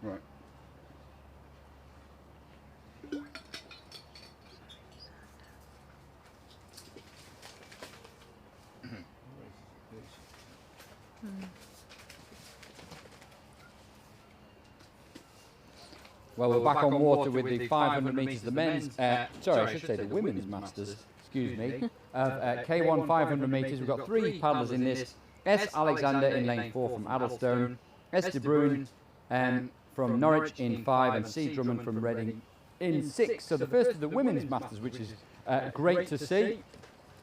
Right. Well, we're back on water with the 500 metres, the men's, sorry, I should say the women's masters, excuse me, of K1 500 metres. We've got 3 paddlers in this. S. Alexander in lane 4 from Addlestone, S. De Bruyn from Norwich in 5, and C. Drummond from Reading in 6. So the first of the women's masters, which is great to see.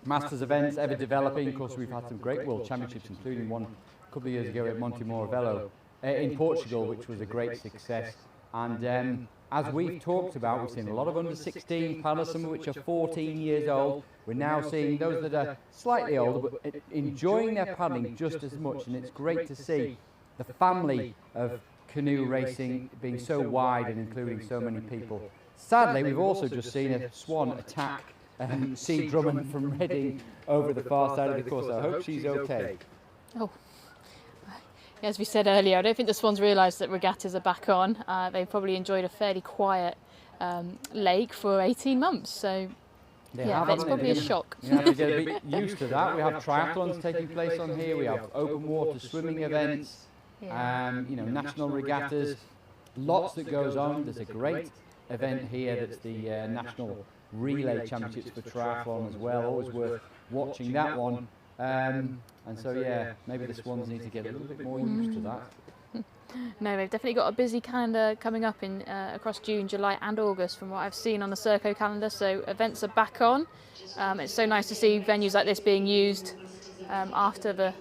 Masters events ever developing. Of course, we've had some great world championships, including one a couple of years ago at Monte Morovello in Portugal, which was a great success. And as we've talked about, we've seen a lot of under-16 paddlers, some of which are 14 years old. We're now seeing those that are slightly older, but enjoying their paddling just as much. And it's great to see the family of canoe racing being so wide and including so many people. Sadly, we've also just seen a swan attack C. Drummond from Reading over the far side of the course. I hope she's okay. Oh. As we said earlier, I don't think the swans realised that regattas are back on. They've probably enjoyed a fairly quiet lake for 18 months, so yeah, that's probably a shock. You have to get a bit used to that. We have triathlons taking place on here, we have open water swimming events, you know, national regattas, lots that goes on. There's a great event here that's the National Relay Championships for Triathlon as well, always worth watching that one. And so, yeah, maybe the swans need to get a little bit more used to that. No, they've definitely got a busy calendar coming up in across June, July and August from what I've seen on the Serco calendar, so events are back on. It's so nice to see venues like this being used after the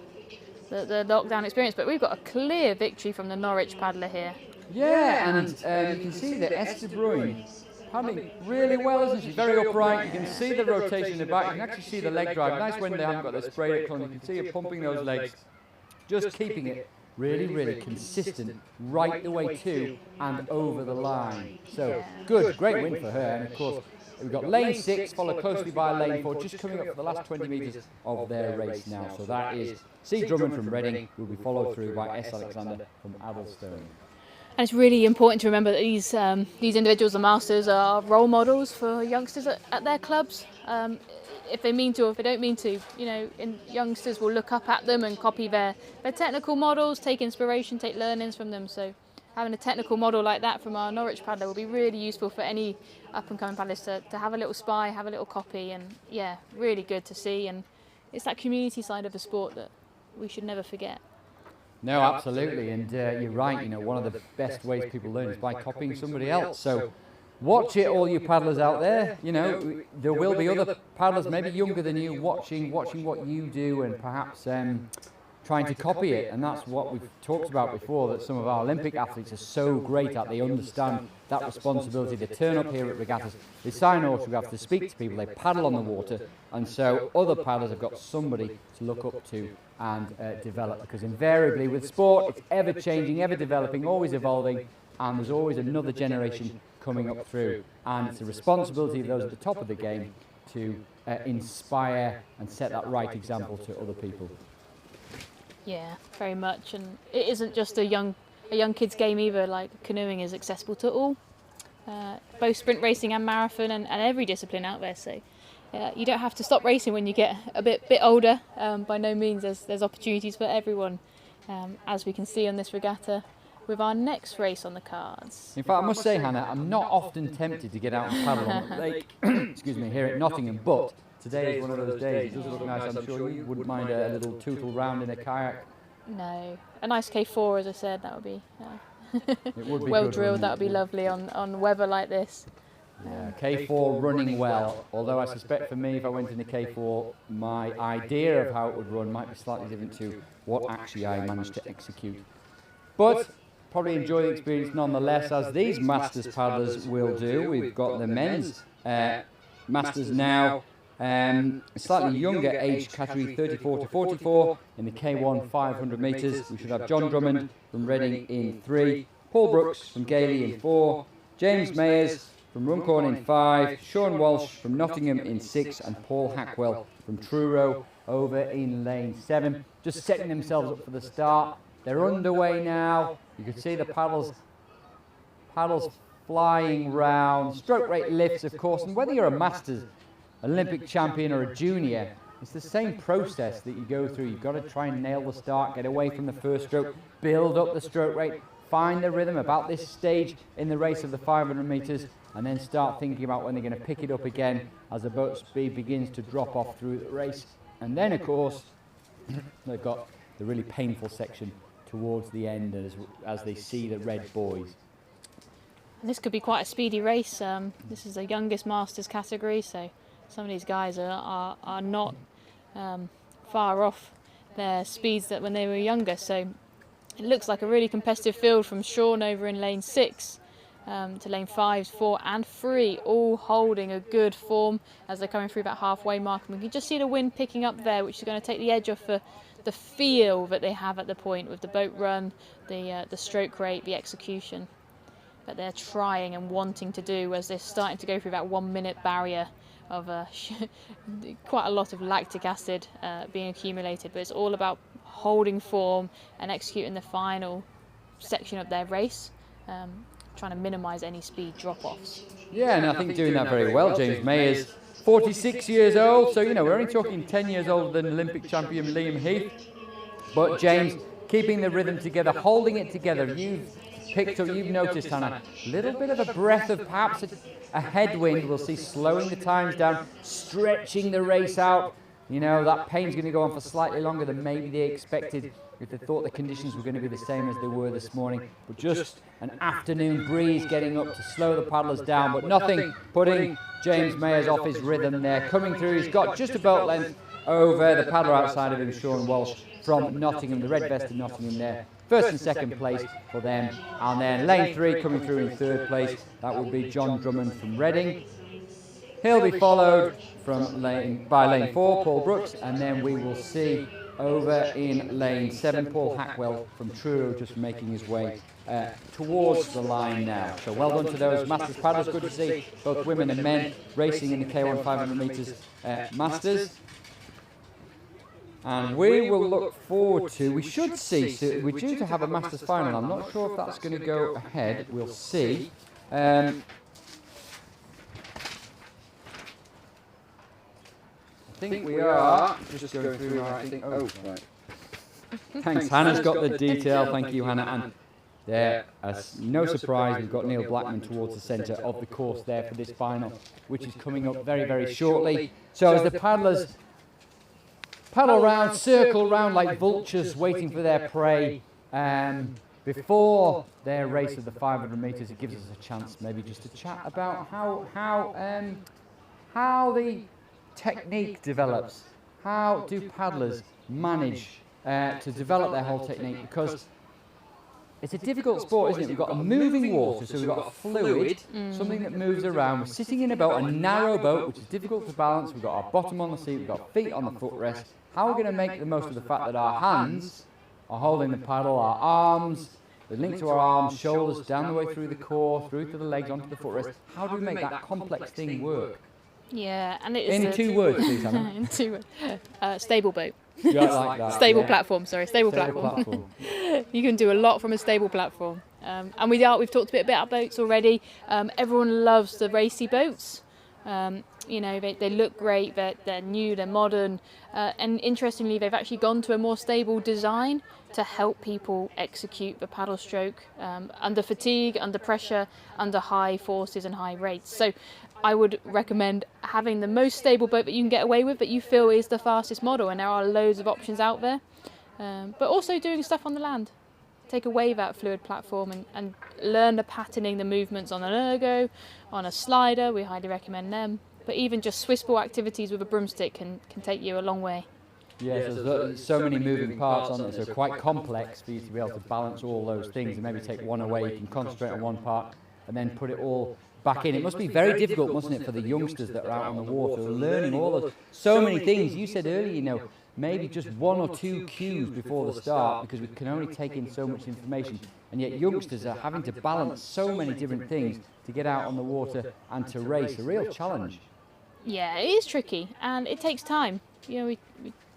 lockdown experience, but we've got a clear victory from the Norwich paddler here. Yeah, and you can see that S. De Bruyn paddling really well, isn't she? Very upright. You can see the rotation in the back. You can actually see the leg drive. Nice when they haven't got the spray on. You can see her pumping those legs, just keeping it really, really consistent right the way to and over the line. So good, great win for her. And of course, we've got lane 6 followed closely by lane 4, just coming up for the last 20 metres of their race now. So that is C. Drummond from Reading, will be followed through by S. Alexander from Addlestone. And it's really important to remember that these individuals, the masters, are role models for youngsters at their clubs. If they mean to or if they don't mean to, you know, youngsters will look up at them and copy their technical models, take inspiration, take learnings from them. So having a technical model like that from our Norwich paddler will be really useful for any up-and-coming paddlers to have a little spy, have a little copy, and yeah, really good to see. And it's that community side of the sport that we should never forget. No, absolutely, and you're right, you know, one of the best ways people learn is by copying somebody else. So watch it, all you paddlers out there. You know, there will be other paddlers, maybe younger than you, watching what you do and perhaps trying to copy it. And that's what we've talked about before, that some of our Olympic athletes are so great at. They understand that responsibility. They turn up here at regattas, they sign autographs, they speak to people, they paddle on the water, and so other paddlers have got somebody to look up to and develop, because invariably with sport it's ever changing, ever developing, always evolving, and there's always another generation coming up through, and it's a responsibility of those at the top of the game to inspire and set that right example to other people. Yeah, very much, and it isn't just a young kids game either. Like, canoeing is accessible to all, both sprint racing and marathon, and every discipline out there. So you don't have to stop racing when you get a bit older. By no means, there's opportunities for everyone, as we can see on this regatta with our next race on the cards. In fact, I must say, Hannah, I'm not often tempted to get out and paddle on the lake, excuse me, here at Nottingham, but today is one of those days. It does look nice. I'm sure you wouldn't mind a little tootle round in a kayak. No, a nice K4, as I said, that would be, it would be well good, drilled. That would be lovely on weather like this. Yeah, K4 running well, although I suspect for me, if I went in a K4, my idea of how it would run might be slightly different to what actually I managed to execute. But probably enjoy the experience nonetheless, as these Masters paddlers will do. We've got the men's Masters now, slightly younger age category, 34 to 44, in the K1 500 metres. We should have John Drummond from Reading in 3, Paul Brooks from Gailey in 4, James Mayers from Runcorn in 5, Sean Walsh from Nottingham in 6, and Paul Hackwell from Truro over in lane 7. Just setting themselves up for the start. They're underway now. You can see the paddles paddles flying round, stroke rate lifts, of course, and whether you're a Masters, Olympic champion or a junior, it's the same process that you go through. You've got to try and nail the start, get away from the first stroke, build up the stroke rate, find the rhythm about this stage in the race of the 500 metres, and then start thinking about when they're going to pick it up again as the boat speed begins to drop off through the race. And then, of course, they've got the really painful section towards the end as they see the red buoys. This could be quite a speedy race. This is the youngest Masters category, so some of these guys are not far off their speeds that when they were younger. So it looks like a really competitive field from Sean over in lane 6 to lane 5, 4 and 3, all holding a good form as they're coming through that halfway mark. And we can just see the wind picking up there, which is going to take the edge off the feel that they have at the point with the boat run, the stroke rate, the execution that they're trying and wanting to do as they're starting to go through that 1 minute barrier of quite a lot of lactic acid being accumulated. But it's all about holding form and executing the final section of their race, trying to minimise any speed drop-offs. Yeah, and I think doing that very well. James May is 46 years old, so we're only talking 10 years older than Olympic champion Liam Heath. But James keeping the rhythm together, holding it together. You've noticed, Hannah, a little bit of a breath of perhaps a headwind. We'll see slowing the times down, stretching the race out. That pain's going to go on for slightly longer than maybe they expected if they thought the conditions were going to be the same as they were this morning. But just an afternoon breeze getting up to slow the paddlers down, but nothing putting James Mayers off his rhythm there. Coming through, he's got just a boat length over the paddler outside of him, Sean Walsh from Nottingham, the red vest of Nottingham there. First and second place for them. And then lane 3 coming through in third place. That will be John Drummond from Reading. He'll be followed by lane 4, Paul Brooks, and then we will see over in lane 7, Paul Hackwell from Truro, just making his way towards the line now. So well done to those Masters paddlers. Good to see both women and men racing in the K1 500 metres Masters. And we will look forward to, we should see, so we're due to have a Masters final. I'm not sure if that's going to go ahead. We'll see. I think we are just going through our, right. Thanks, Hannah's got the detail. Thank you, Hannah. And there, as no surprise, we've got Neil Blackman towards the centre of the course there for this final, which is coming up very, very shortly. So as the paddlers paddle round, circle round like vultures waiting for their prey, before their race of the 500 metres, it gives us a chance maybe just to chat about how the technique develops. How do paddlers manage to develop their whole technique? Because it's a difficult sport, isn't it? We've got a moving water, so we've got a fluid, something that moves around. We're sitting in a boat, a narrow boat, which is difficult to balance. We've got our bottom on the seat, we've got feet on the footrest. How are we going to make the most of the fact that our hands are holding the paddle, our arms, the link to our arms, shoulders, down the way through the core, through to the legs, onto the footrest? How do we make that complex thing work? Yeah, and it is in 2 words, please, Hannah. in 2 words. Stable boat. Yeah, like that. Stable platform, sorry, stable platform. You can do a lot from a stable platform. And we've talked a bit about boats already. Everyone loves the racy boats. They look great, they're new, they're modern, and interestingly they've actually gone to a more stable design to help people execute the paddle stroke under fatigue, under pressure, under high forces and high rates. So I would recommend having the most stable boat that you can get away with, that you feel is the fastest model, and there are loads of options out there, but also doing stuff on the land. Take a wave out fluid platform and learn the patterning, the movements on an ergo, on a slider. We highly recommend them. But even just Swiss ball activities with a broomstick can take you a long way. Yes, there's so many moving parts on it, so quite complex for you to be able to balance all those things and maybe take one away. You can concentrate on one part and then put it all back in. It must be very difficult, mustn't it, for the youngsters that are out on the water, learning all those, so many things. You said earlier, maybe just 1 or 2 cues before the start, because we can only take in so much information, and yet youngsters are having to balance so many different things to get out on the water and to race. A real challenge. Yeah, it is tricky, and it takes time. We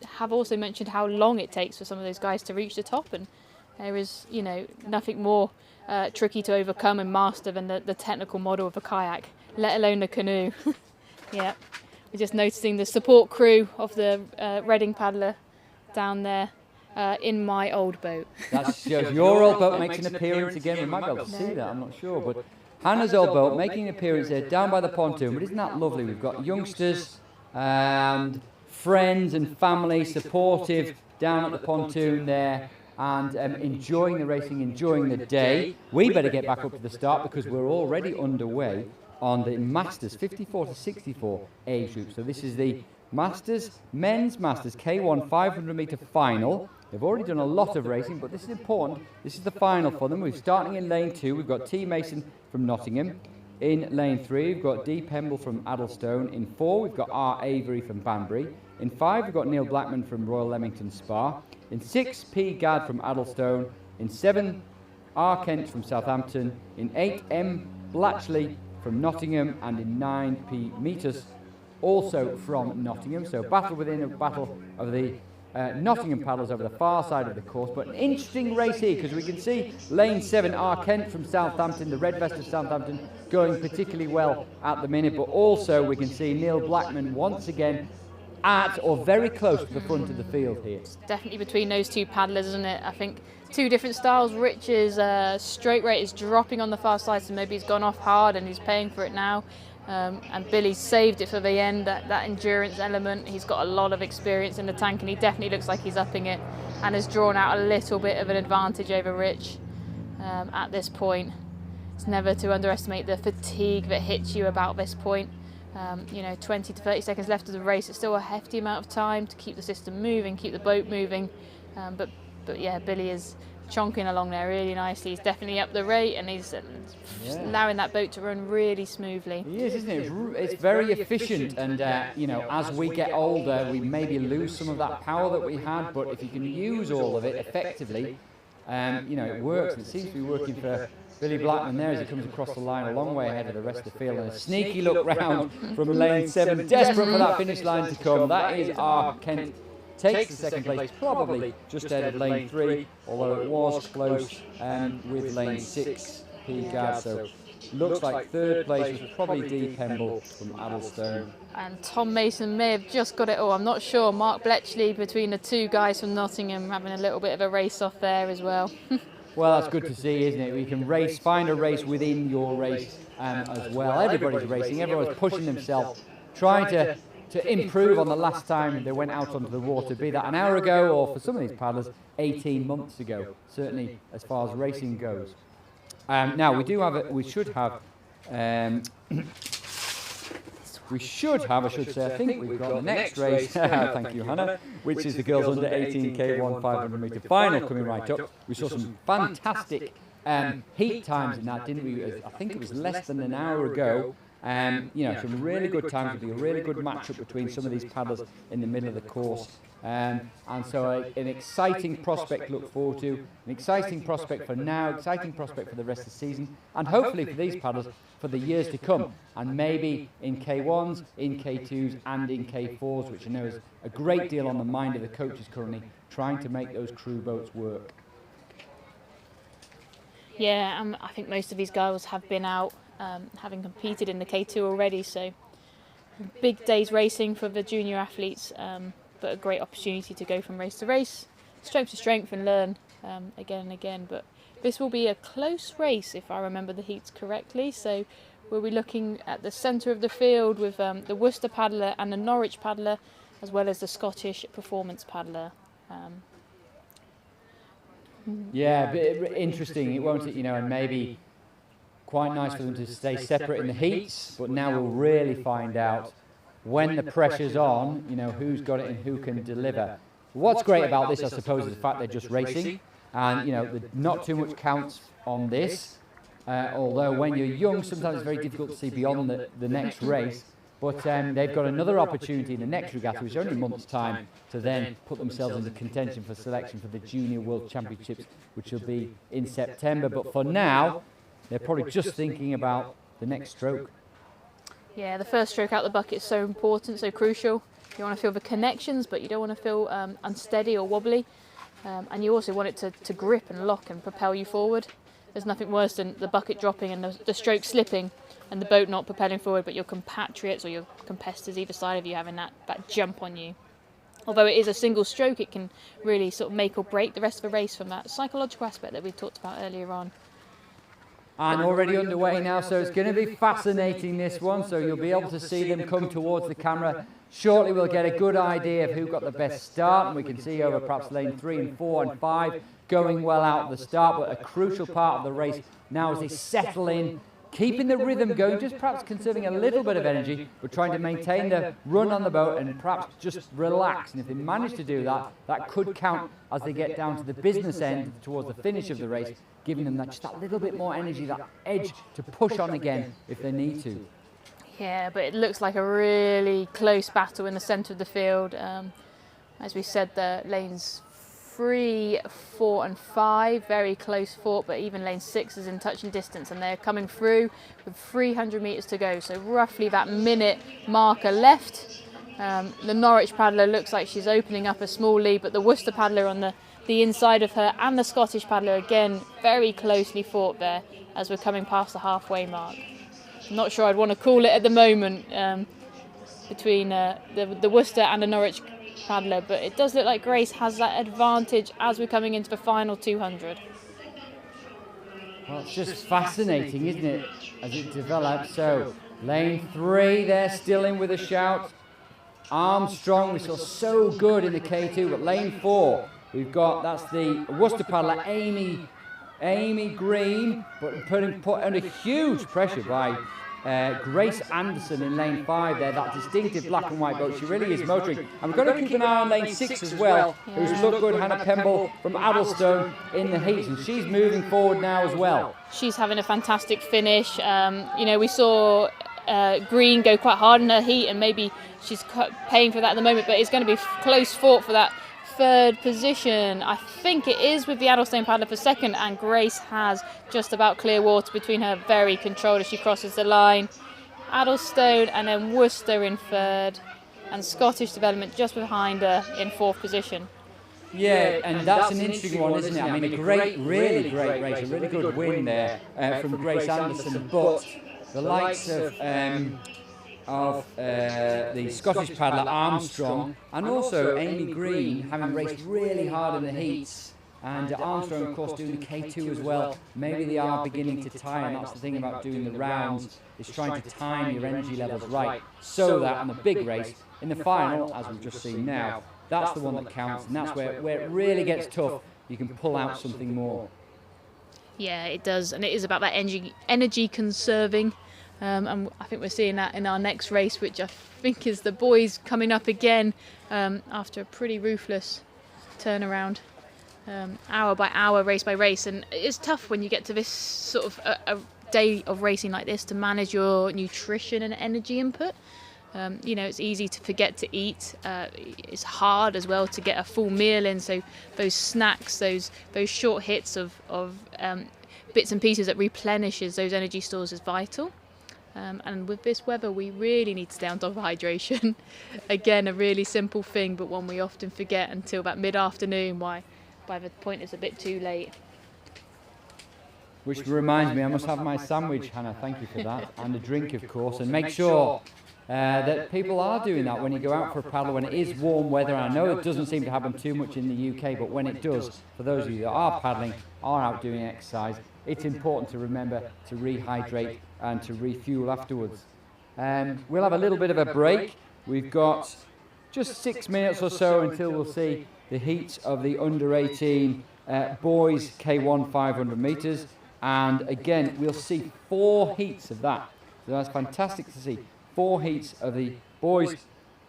have also mentioned how long it takes for some of those guys to reach the top, and There is, you know, nothing more tricky to overcome and master than the technical model of a kayak, let alone the canoe. Yeah, we're just noticing the support crew of the Reading paddler down there in my old boat. That shows your old boat makes an appearance again. We might be able to see that, I'm not sure. But Hannah's old boat making an appearance there down by the pontoon. But isn't that lovely? We've got youngsters and friends and family supportive down at the pontoon there and enjoying the racing, enjoying the day. We better get back up to the start because we're already underway on the Masters 54 to 64 age group. So this is the Masters, Men's Masters K1 500 metre final. They've already done a lot of racing, but this is important. This is the final for them. We're starting in lane 2. We've got T. Mason from Nottingham. In lane 3, we've got D. Pemble from Addlestone. In 4, we've got R. Avery from Banbury. In 5, we've got Neil Blackman from Royal Leamington Spa. In 6, P. Gadd from Addlestone. In 7, R. Kent from Southampton. In 8, M. Blatchley from Nottingham. And in 9, P. Meters, also from Nottingham. So battle within a battle of the Nottingham paddlers over the far side of the course. But an interesting race here because we can see lane 7, R. Kent from Southampton, the red vest of Southampton, going particularly well at the minute. But also we can see Neil Blackman once again at or very close to the front of the field here. It's definitely between those two paddlers, isn't it? I think two different styles. Rich's stroke rate is dropping on the far side, so maybe he's gone off hard and he's paying for it now. And Billy's saved it for the end, that endurance element. He's got a lot of experience in the tank and he definitely looks like he's upping it and has drawn out a little bit of an advantage over Rich at this point. It's never to underestimate the fatigue that hits you about this point. You know, 20 to 30 seconds left of the race. It's still a hefty amount of time to keep the system moving, keep the boat moving. But yeah, Billy is chonking along there really nicely. He's definitely up the rate and he's allowing that boat to run really smoothly. He is, isn't it? It's very efficient and, you know, as we get older, we maybe lose some of that power that we had, but if you can use all of it effectively, you know, it works. And it seems to be working for Billy Blackman there as he comes across the line a long way ahead of the rest of the field. And a sneaky look round from lane 7, desperate for that finish line to come. That is R. Kent. Takes the second place, probably just ahead of lane 3, although it was close with lane 6, P. Gadd. So looks like third place was probably D. Pemble from Addlestone. And Tom Mason may have just got it all, I'm not sure. Mark Bletchley between the two guys from Nottingham having a little bit of a race off there as well. Well, that's good to see, isn't it? We can race, find a race within your race as well. Everybody's racing, everyone's pushing themselves, trying to improve on the last time they went out onto the water, be that an hour ago or for some of these paddlers 18 months ago, certainly as far as racing goes. Now we should have, I should say, I think we've got the next race, thank you Hannah, which is the girls under 18 K1 500 metre final coming right up. We saw some fantastic heat times in that, didn't we? I think it was less than an hour ago. You know, some really good times. It'll be a really good matchup between some of these paddlers in the middle of the course. And so an exciting prospect to look forward to, an exciting prospect for now, exciting prospect for the rest of the season, and hopefully for these paddlers for the years to come, and maybe in K1s, in K2s and in K4s, which I know is a great deal on the mind of the coaches currently, trying to make those crew boats work. Yeah, I think most of these girls have been out having competed in the K2 already, so big days racing for the junior athletes, but a great opportunity to go from race to race, strength to strength and learn again and again. But this will be a close race if I remember the heats correctly, so we'll be looking at the centre of the field with the Worcester paddler and the Norwich paddler, as well as the Scottish performance paddler. Yeah, but interesting, it won't, you know, and maybe quite nice for them to stay separate in the heats, but now we'll really find out when the pressure's on, you know, who's got it and who can deliver. What's great about this, I suppose, is the fact they're just racing, and, you know, not too much counts on this, although when you're young, sometimes it's very difficult to see beyond the next race, but they've got another opportunity in the next regatta, which is only a month's time, to then put themselves into contention for selection for the Junior World Championships, which will be in September. But for now, they're probably just thinking about the next stroke. Yeah, the first stroke out the bucket is so important, so crucial. You want to feel the connections, but you don't want to feel unsteady or wobbly. and you also want it to grip and lock and propel you forward. There's nothing worse than the bucket dropping and the stroke slipping and the boat not propelling forward, but your compatriots or your competitors either side of you having that jump on you. Although it is a single stroke, it can really sort of make or break the rest of the race from that psychological aspect that we talked about earlier on. And already underway now, so it's going to be fascinating, this one. So you'll be able to see them come towards the camera. Shortly we'll get a good idea of who got the best start, and we can see over perhaps lane 3 and 4 and 5 going well out of the start, but a crucial part of the race now as they settle in, keeping the rhythm going, just perhaps conserving a little bit of energy, but trying to maintain the run on the boat and perhaps just relax. And if they manage to do that, that could count as they get down to the business end towards the finish of the race, giving them just that little bit more energy, that edge to push on again if they need to. Yeah, but it looks like a really close battle in the centre of the field. As we said, the lanes 3, 4 and 5, very close fought, but even lane 6 is in touching distance, and they're coming through with 300 metres to go, so roughly that minute marker left. The Norwich paddler looks like she's opening up a small lead, but the Worcester paddler on the inside of her and the Scottish paddler again very closely fought there as we're coming past the halfway mark. I'm not sure I'd want to call it at the moment between the Worcester and the Norwich paddler, but it does look like Grace has that advantage as we're coming into the final 200. Well, it's just fascinating, isn't it, as it develops. So lane 3, they're still in with a shout. Armstrong, we saw so good in the K2, but lane 4, we've got, that's the Worcester paddler, Amy Green, but put under huge pressure by Grace Anderson in lane 5 there, that distinctive black and white boat. She really is motoring. And we've got to keep an eye on lane 6 as well, who's looked good, Hannah Pemble from Addlestone in the heats, and she's moving forward now as well. She's having a fantastic finish. We saw Green go quite hard in her heat, and maybe she's paying for that at the moment, but it's going to be close fought for that 3rd position. I think it is with the Addlestone paddler for 2nd, and Grace has just about clear water between her, very controlled as she crosses the line. Addlestone and then Worcester in 3rd, and Scottish Development just behind her in 4th position. Yeah, and that's an interesting one, isn't it? I mean, a really great race, a really good win there from Grace Anderson, but the likes of the Scottish paddler Armstrong and also Amy Green having raced really hard in the heats, and Armstrong of course doing the K2 as well. Maybe they are beginning to tire, and that's the thing about doing the rounds, is trying to time your energy levels right, so that on the big race, in the final, as we've just seen now, that's the one that counts, and that's where it really gets tough. You can pull out something more. Yeah, it does, and it is about that energy conserving. And I think we're seeing that in our next race, which I think is the boys coming up again after a pretty ruthless turnaround, hour by hour, race by race. And it's tough when you get to this sort of a day of racing like this to manage your nutrition and energy input. It's easy to forget to eat. It's hard as well to get a full meal in, so those snacks, those short hits of bits and pieces that replenishes those energy stores is vital. And with this weather, we really need to stay on top of hydration. Again, a really simple thing, but one we often forget until about mid-afternoon, by the point it's a bit too late. Which reminds me, I must have my sandwich, Hannah, thank you for that, and a drink, of course, and make sure that people are doing that when you go out for a paddle when it is warm weather. I know it doesn't seem to happen too much in the UK, but when it does, for those of you that are paddling, are out doing exercise, it's important to remember to rehydrate and to refuel afterwards. We'll have a little bit of a break. We've got just 6 minutes or so until we'll see the heats of the under 18 boys K1 500 metres, and again we'll see 4 heats of that. So that's fantastic to see. 4 heats of the boys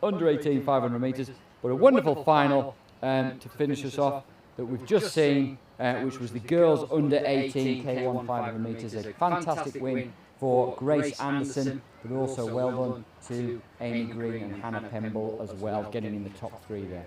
under 18 500 metres, but a wonderful final to finish us off that we've just seen, which was the girls under 18 K1 500 metres. A fantastic win for Grace Anderson, but also well done to Amy Green and Hannah Pemble as well, getting in the top 3 there.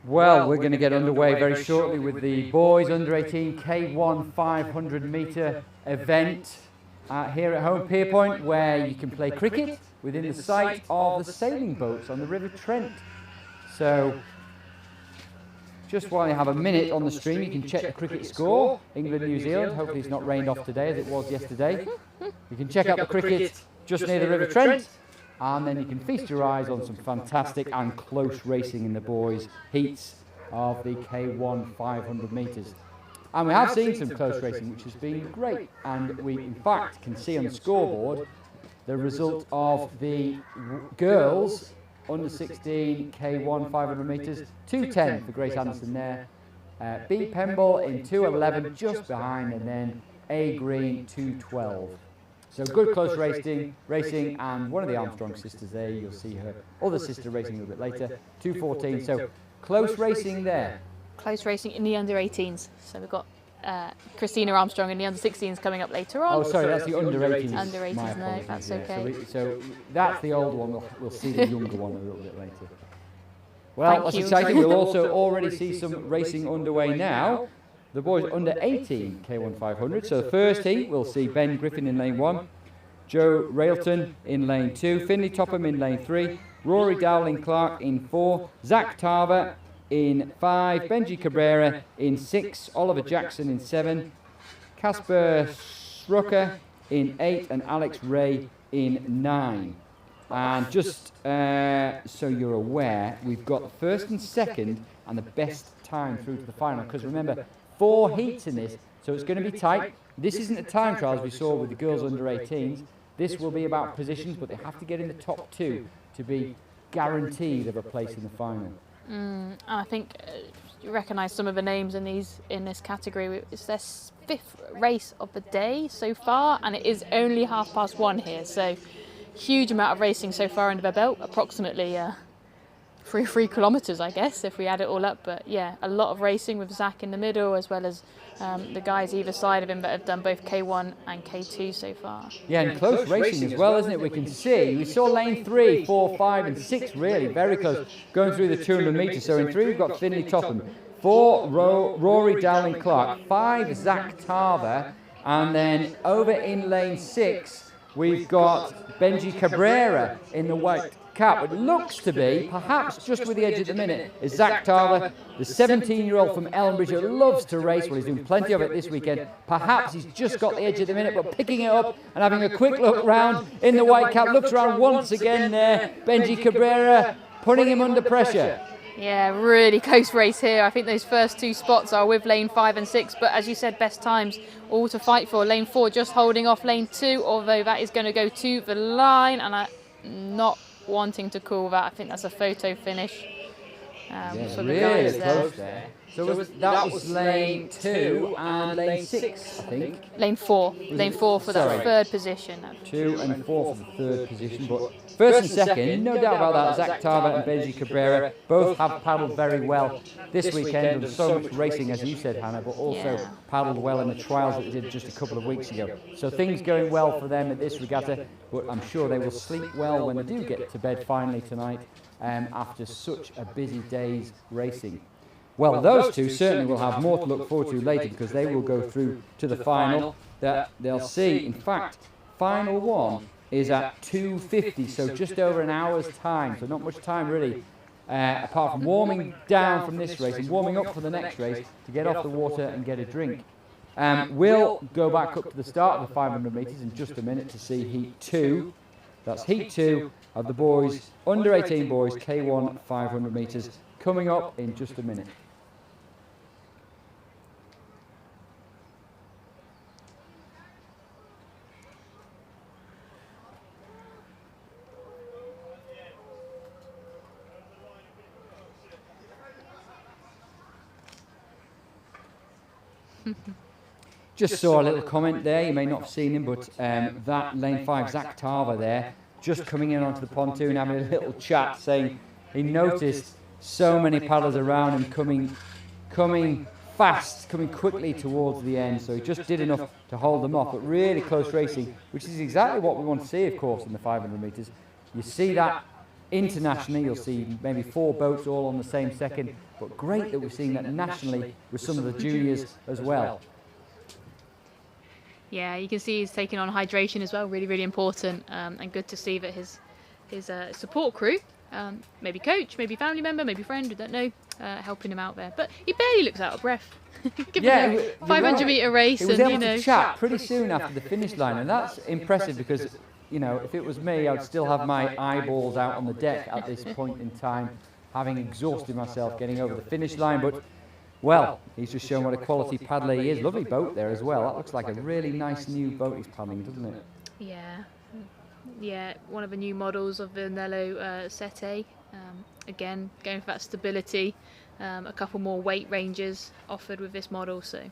Well, we're going to get underway very shortly with the boys under 18 K1 500 metre event here at home Pierpoint, where you can play cricket within the sight of the sailing boats on the River Trent. So, just while you have a minute on the stream, you can check the cricket score. England, New Zealand. Hopefully it's not rained off today as it was yesterday. You can check out the cricket just near the River Trent. And then you can feast your eyes on some fantastic and close racing in the boys' heats of the K1 500 metres. And we have seen some close racing, which has been great. And we, in fact, can see on the scoreboard the result of the girls under 16 K1 500 metres. 2:10 for Grace Anderson there. B Pemble in 2:11 just behind, and then A Green 2:12. So good close racing, and one of the Armstrong sisters there, you'll see her other sister racing a little bit later, 2:14. So close racing there. Close racing in the under 18s. So we've got Christina Armstrong in the under 16s coming up later on. Oh, sorry, that's the under 18s. Under 18s, no, that's okay. So that's the old one. We'll see the younger one a little bit later. Well, that's exciting. We'll also already see some racing underway now. The boys under 18 K1 500. So the first heat, we'll see Ben Griffin in lane 1, Joe Railton in lane 2, Finley Topham in lane 3, Rory Dowling-Clark in 4, Zach Tarver in 5, Benji Cabrera in 6, Oliver Jackson in 7, Casper Srucker in 8, and Alex Ray in 9. And just so you're aware, we've got the first and second and the best time through to the final, because remember, 4 heats in this, so it's going to be tight. This isn't a time trial as we saw with the girls under 18s. This will be about positions, but they have to get in the top 2 to be guaranteed of a place in the final. I think you recognise some of the names in this category. It's their 5th race of the day so far, and it is only 1:30 here. So huge amount of racing so far under the belt, approximately 3 kilometres, I guess, if we add it all up. But yeah, a lot of racing with Zach in the middle, as well as the guys either side of him that have done both K1 and K2 so far. Yeah, and close racing as well, isn't it? We can see, we saw lane 3, 4, 5 and 6 really very close, going through the 200 metres. So in 3 we've got Finley Topham, 4 Rory Dowling-Clark, 5 Zach Tarver, and then over in lane 6 we've got Benji Cabrera in the white cap. It looks to be, perhaps just with the edge at the minute, is Zach Tarver, the 17-year-old from Ellenbridge who loves to race. Well, he's doing plenty of it this weekend. Perhaps he's just got the edge at the minute, but picking it up and having a quick look round in the white cap. Looks around once again there. Benji Cabrera putting him under pressure. Yeah, really close race here. I think those first 2 spots are with lane 5 and 6, but as you said, best times all to fight for. Lane 4 just holding off lane 2, although that is going to go to the line, and I'm not wanting to call that. I think that's a photo finish. For the guys close there. So that was lane 2 and lane 6, I think. Lane 4. Lane 4 for that 3rd position. 2 and 4 for the 3rd position. But first and second, no doubt about that, Zach Tarver and Benji Cabrera both have paddled very well this weekend. Done so much racing, as you said, Hannah, but also paddled well in the trials that they did just a couple of weeks ago. So things going well for them at this regatta, but I'm sure they will sleep well when they do get to bed finally tonight after such a busy day's racing. Well, those 2 certainly will have more to look forward to later, because they will go through to the final that they'll see. In fact, final 1 is at 2:50, so just over an hour's time, so not much time really, apart from warming down from this race and warming up for the next race to get off the water and get a drink. We'll go back up to the start of the 500 metres in just a minute to see heat 2. That's heat 2 of the boys, under 18 boys, K1 500 metres, coming up in just a minute. Just saw a little comment there, you may not have seen him, but that lane 5, Zach Tarver there, just coming in onto the pontoon, having a little chat, saying he noticed so many paddlers around him coming fast, coming quickly towards the end, so he just did enough to hold them off. But really close racing, which is exactly what we want to see, of course, in the 500 metres. You see that Internationally, you'll see maybe 4 boats all on the same second, but great that we're seeing that nationally with some of the juniors as well. Yeah, you can see he's taking on hydration as well, really, really important, and good to see that his support crew, maybe coach, maybe family member, maybe friend, we don't know, helping him out there. But he barely looks out of breath. Yeah, 500-metre race, he was and able to chat pretty soon after the finish line, and that's impressive because, you know, if it was me, I'd still have my eyeballs out on the deck at this point in time, having exhausted myself getting over the finish line. But, well, he's just shown what a quality paddler he is. Lovely boat there as well. That looks like a really nice new boat he's paddling, doesn't it? Yeah. Yeah, one of the new models of the Nello Sete. Again, going for that stability. A couple more weight ranges offered with this model. So.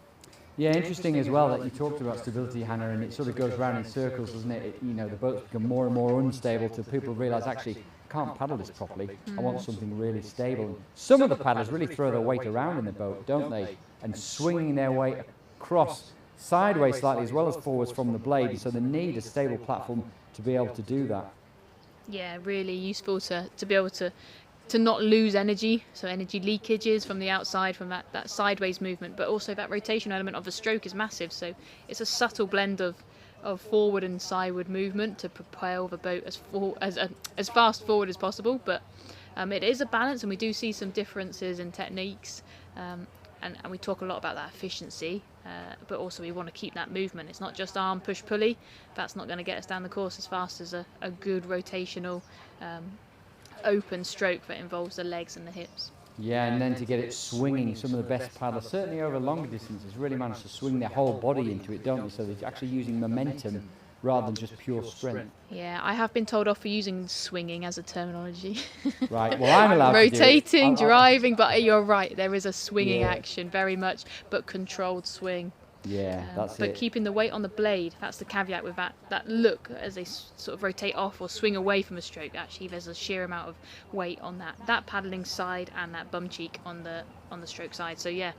Yeah, interesting as well that you talked about stability, Hannah, and it sort of goes round in circles, doesn't it? You know, the boats become more and more unstable till people realise, actually, I can't paddle this properly. I want something really stable. And some of the paddlers really throw their weight around in the boat, don't they? And swinging their weight across sideways slightly as well as forwards from the blade. So they need a stable platform to be able to do that. Yeah, really useful to be able to not lose energy, so energy leakages from the outside, from that sideways movement, but also that rotation element of the stroke is massive, so it's a subtle blend of forward and sideward movement to propel the boat as fast forward as possible, but it is a balance, and we do see some differences in techniques, and we talk a lot about that efficiency, but also we want to keep that movement. It's not just arm push pulley, that's not going to get us down the course as fast as a good rotational open stroke that involves the legs and the hips. Yeah, and then to get it swinging, some of the best paddlers, certainly over longer distances, really manage to swing their whole body into it, don't they? So they're actually using momentum rather than just pure strength. Yeah, I have been told off for using swinging as a terminology. Right, well, I'm allowed rotating, to do it. driving, but you're right, there is a swinging action, very much, but controlled swing. Yeah, that's but it. keeping the weight on the blade, that's the caveat with that look as they sort of rotate off or swing away from a stroke. Actually, there's a sheer amount of weight on that paddling side and that bum cheek on the stroke side. So yeah,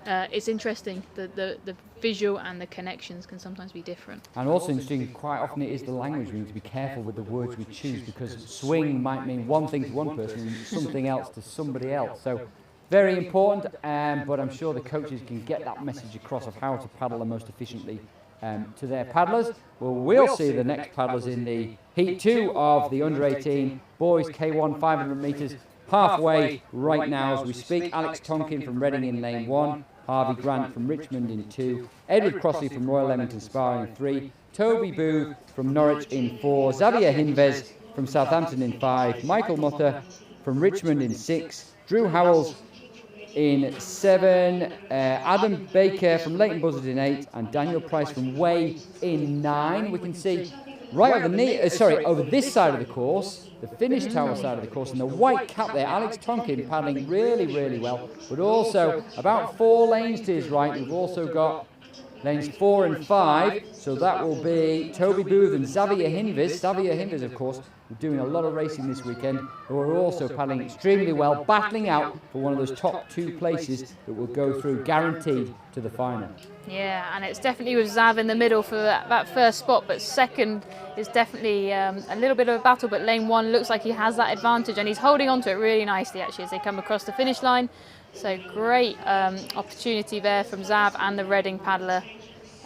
it's interesting. The visual and the connections can sometimes be different. And also interesting, quite often it is the language. We need to be careful with the words we choose, because swing might mean one thing to one person and something else to somebody else. So very important, but I'm sure the coaches can get that message across of how to paddle the most efficiently to their paddlers. Well, we'll see the next paddlers in the Heat 2 of the Under-18 Boys K1 500 metres, halfway right now as we speak. Alex Tonkin from Reading in lane 1, Harvey Grant from Richmond in 2, Edward Crossley from Royal Leamington Spa in 3, Toby Booth from Norwich in 4, Xavier Hinvez from Southampton in 5, Michael Mutter from Richmond in 6, Drew Howells in 7, Adam Baker from Leighton Buzzard in 8, and Daniel Price from Way in 9. We can see right over this side of the course, the finish tower side of the course, and the white cap there, Alex Tonkin paddling really, really well, but also about 4 lanes to his right, we've also got lanes 4 and 5, so that will be Toby Booth and Xavier Hinvez. Xavier Hinvez, of course, doing a lot of racing this weekend, who are also paddling extremely well, battling out for one of those top 2 places that will go through guaranteed to the final. Yeah, and it's definitely with Zav in the middle for that first spot, but second is definitely a little bit of a battle, but lane 1 looks like he has that advantage, and he's holding on to it really nicely actually as they come across the finish line. So great opportunity there from Zav and the Reading paddler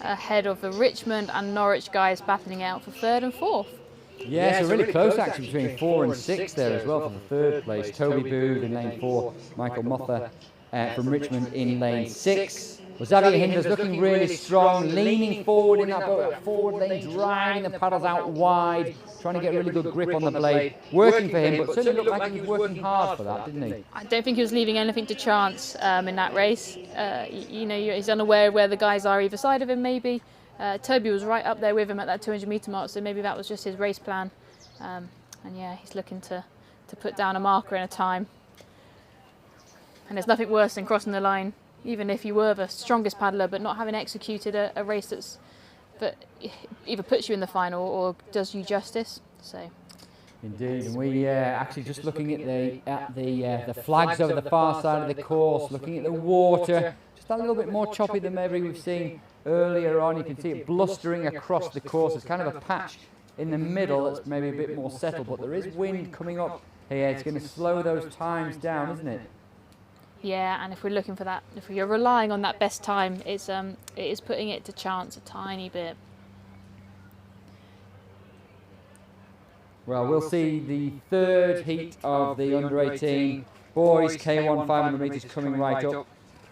ahead of the Richmond and Norwich guys battling out for 3rd and 4th. Yeah, so really close action between 4 and 6 there as well for the 3rd place. Toby Booth in lane 4, Michael Mother from Richmond in lane 6. Well, Xavier Hinder's looking really strong, leaning forward in that boat, forward lane, driving the paddles out wide, trying to get a really good grip on the blade. Working for him, but certainly looked like he was working hard for that, didn't he? I don't think he was leaving anything to chance in that race. You know, he's unaware of where the guys are either side of him, maybe. Toby was right up there with him at that 200-metre mark, so maybe that was just his race plan. And yeah, he's looking to put down a marker in a time. And there's nothing worse than crossing the line, even if you were the strongest paddler, but not having executed a race that either puts you in the final or does you justice. So. Indeed, and we actually just looking at the flags over the far side of the course, looking at the water, just a little bit more choppy than maybe we've seen earlier on. You can see it blustering across the course. There's kind of a patch in the middle that's maybe a bit more settled, but there is wind coming up here. It's going to slow those times down, isn't it? Yeah, and if we're looking for that, if you're relying on that best time, it is putting it to chance a tiny bit. Well, we'll see the third heat of the under-18 boys K1 500 metres coming right up.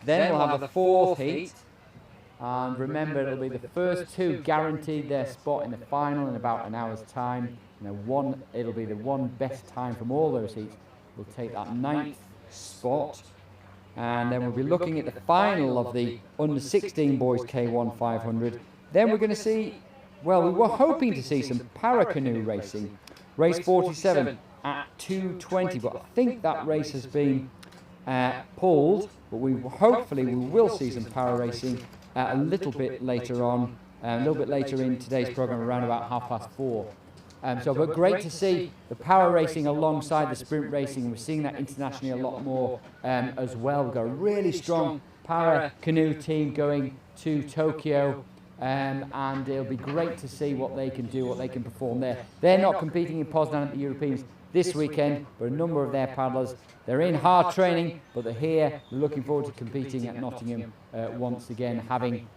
Then we'll have the fourth heat. And remember, it'll be the first two guaranteed their spot in the final in about an hour's time. It'll be the one best time from all those heats. We'll take that 9th spot. And then we'll be looking at the final of the under-16 boys K1 500. Then we're going to see, well, we were hoping to see some para-canoe racing. Race 47 at 2:20, but I think that race has been pulled. But hopefully we will see some para racing a little bit later on, a little bit later in today's programme, around about 4:30. But great to see the para racing alongside the sprint racing. We're seeing that internationally a lot more as well. We've got a really strong para canoe team going to Tokyo. And it'll be great to see what they can do, what they can perform there. They're not competing in Poznan at the Europeans this weekend, but a number of their paddlers, they're in hard training, but they're here. They're looking forward to competing at Nottingham once again, having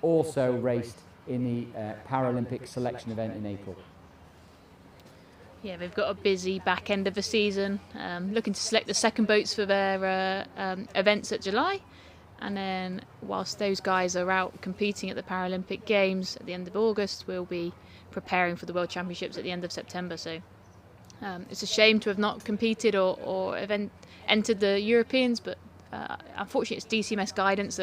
also raced in the Paralympic selection event in April. Yeah, they've got a busy back end of the season, looking to select the second boats for their events at July. And then whilst those guys are out competing at the Paralympic Games at the end of August, we'll be preparing for the World Championships at the end of September. So it's a shame to have not competed or entered the Europeans, but unfortunately it's DCMS guidance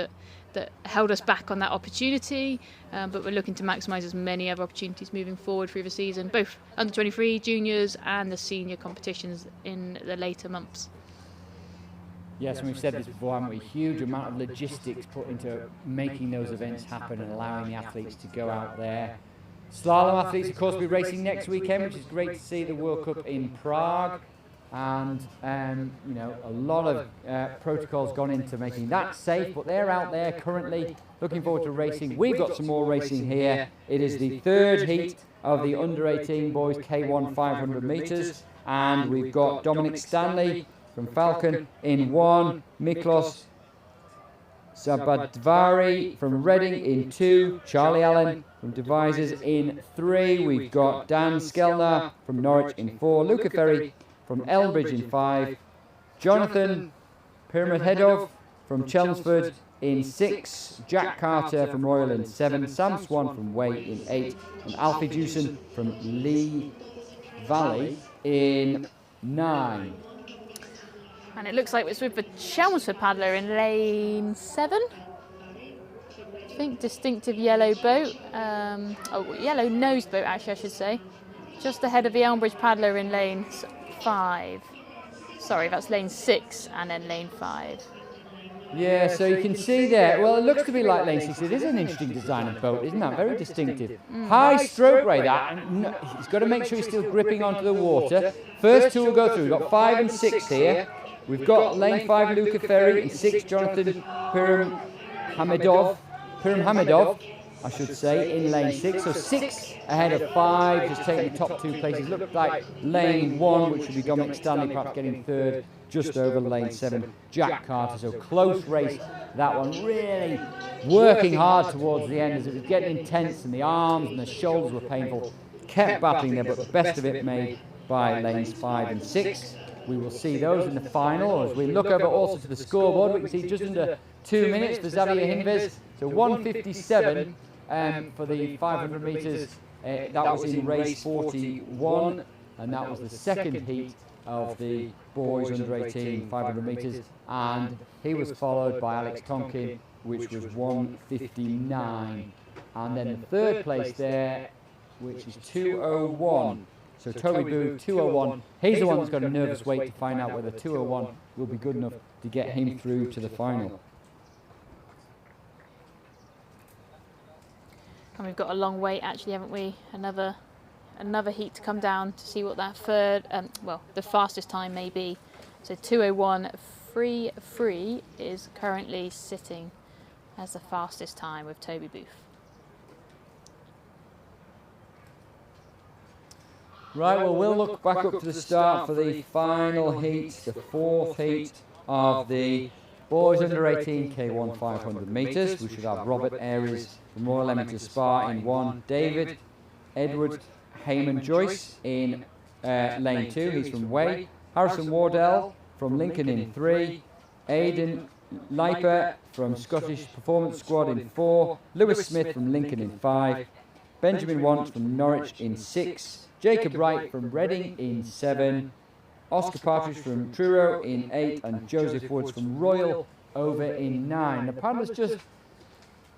that held us back on that opportunity. But we're looking to maximise as many other opportunities moving forward through the season, both under 23, juniors and the senior competitions in the later months. Yes, and we've said this before, haven't we? Huge amount of logistics put into making those events happen and allowing the athletes to go out there. Slalom athletes, of course, will be racing next weekend, which is great to see the World Cup in Prague. And, a lot of protocols gone into making that safe, but they're out there currently looking forward to racing. We've got some more racing here. It is the third heat of the under-18 boys K1 500 metres, and we've got Dominic Stanley from Falcon in 1, Miklos Sabadvari from Reading in 2, Charlie Allen from Devizes in 3, we've got Dan Skelner from Norwich in 4, Luca Ferry from Elmbridge in 5, Jonathan Pyramidhedov from Chelmsford in 6, Jack Carter from Royal in 7, Sam Swan from Way in 8, and Alfie Jewson from Lee Valley in 9. And it looks like it's with the Chelmsford paddler in lane 7. I think distinctive yellow boat. Yellow nosed boat, actually, I should say. Just ahead of the Elmbridge paddler in lane 5. Sorry, that's lane 6 and then lane 5. Yeah, so you can see there, well, it looks to be like lane 6. It is an interesting design of boat, isn't that? Very distinctive. High stroke rate, that. And he's got to make sure he's still gripping onto the water. First two will go through. We've got 5 and 6 here. We've got lane 5, Luca Ferry, and 6, Jonathan Piram Hamidov, I should say, in lane 6. So 6 ahead of 5, just taking the top 2 places. Looked like lane 1, which would be Dominic Stanley, perhaps getting third, just over lane 7, Jack Carter. So close race, that one. Really working hard towards the end as it was getting intense, and the arms and the shoulders were painful. Kept battling there, but the best of it made by lanes 5 and 6. We will see those in the final. As we look over also to the scoreboard, we can see just under 2 minutes for Xavier Hinves. So 1:57 for the 500 metres. That was in race 41, and that was the second heat of the boys under 18 500 metres. And he was followed by Alex Tonkin, which was 1:59. And then the third place there, which is 2:01. So Toby Booth, 2:01. He's the one that's got a nervous wait to find out whether 2:01 will be good enough to get him through to the final. And we've got a long wait, actually, haven't we? Another heat to come down to see what that third, the fastest time may be. So 2:01.33 is currently sitting as the fastest time with Toby Booth. Right, well, we'll look back up to the start for the final heat, the fourth heat of the boys under 18 K1 500 metres. We should have Robert Aries from Royal Leamington Spa in 1, David Edward Heyman Joyce in lane 2, he's from Way, Harrison Wardell from Lincoln in 3, Aidan Leiper from Scottish Performance Squad in 4, Lewis Smith from Lincoln in 5, Benjamin Want from Norwich in 6, Jacob Wright from Reading in 7, Oscar Partridge from Truro in 8, and Joseph Woods from Royal over in 9. The paddlers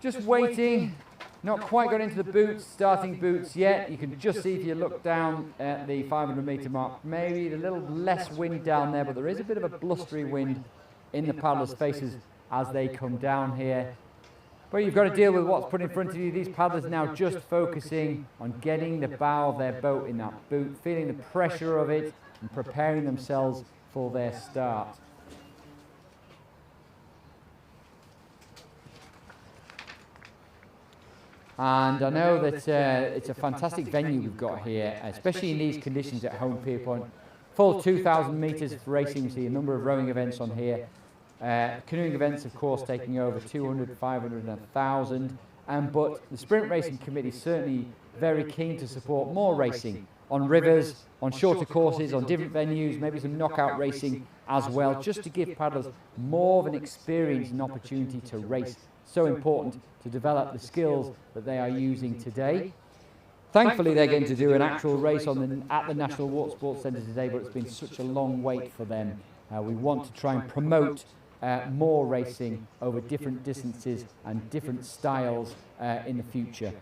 just waiting, not quite got into the boots, starting boots yet. You can just see if you look down at the 500 metre mark, maybe a little less wind down there, but there is a bit of a blustery wind in the paddlers' faces as they come down here. But you've got to deal with what's put in front of you. These paddlers now just focusing on getting the bow of their boat in that boot, feeling the pressure of it and preparing themselves for their start. And I know that it's a fantastic venue we've got here, especially in these conditions at Home Pier Point. Full 2,000 metres of racing. We see a number of rowing events on here. Canoeing events, of course, taking over 200, 500 and 1,000. But the Sprint Racing Committee is certainly very keen to support more racing on rivers, on shorter courses, on different venues, maybe some knockout racing as well, just to give paddlers more of an experience and opportunity to race. So important to develop the skills that they are using today. Thankfully, they're going to do an actual race at the National Water Sports Centre today, but it's been such a long wait for them. We want to try and promote more racing over different distances and different styles in the future.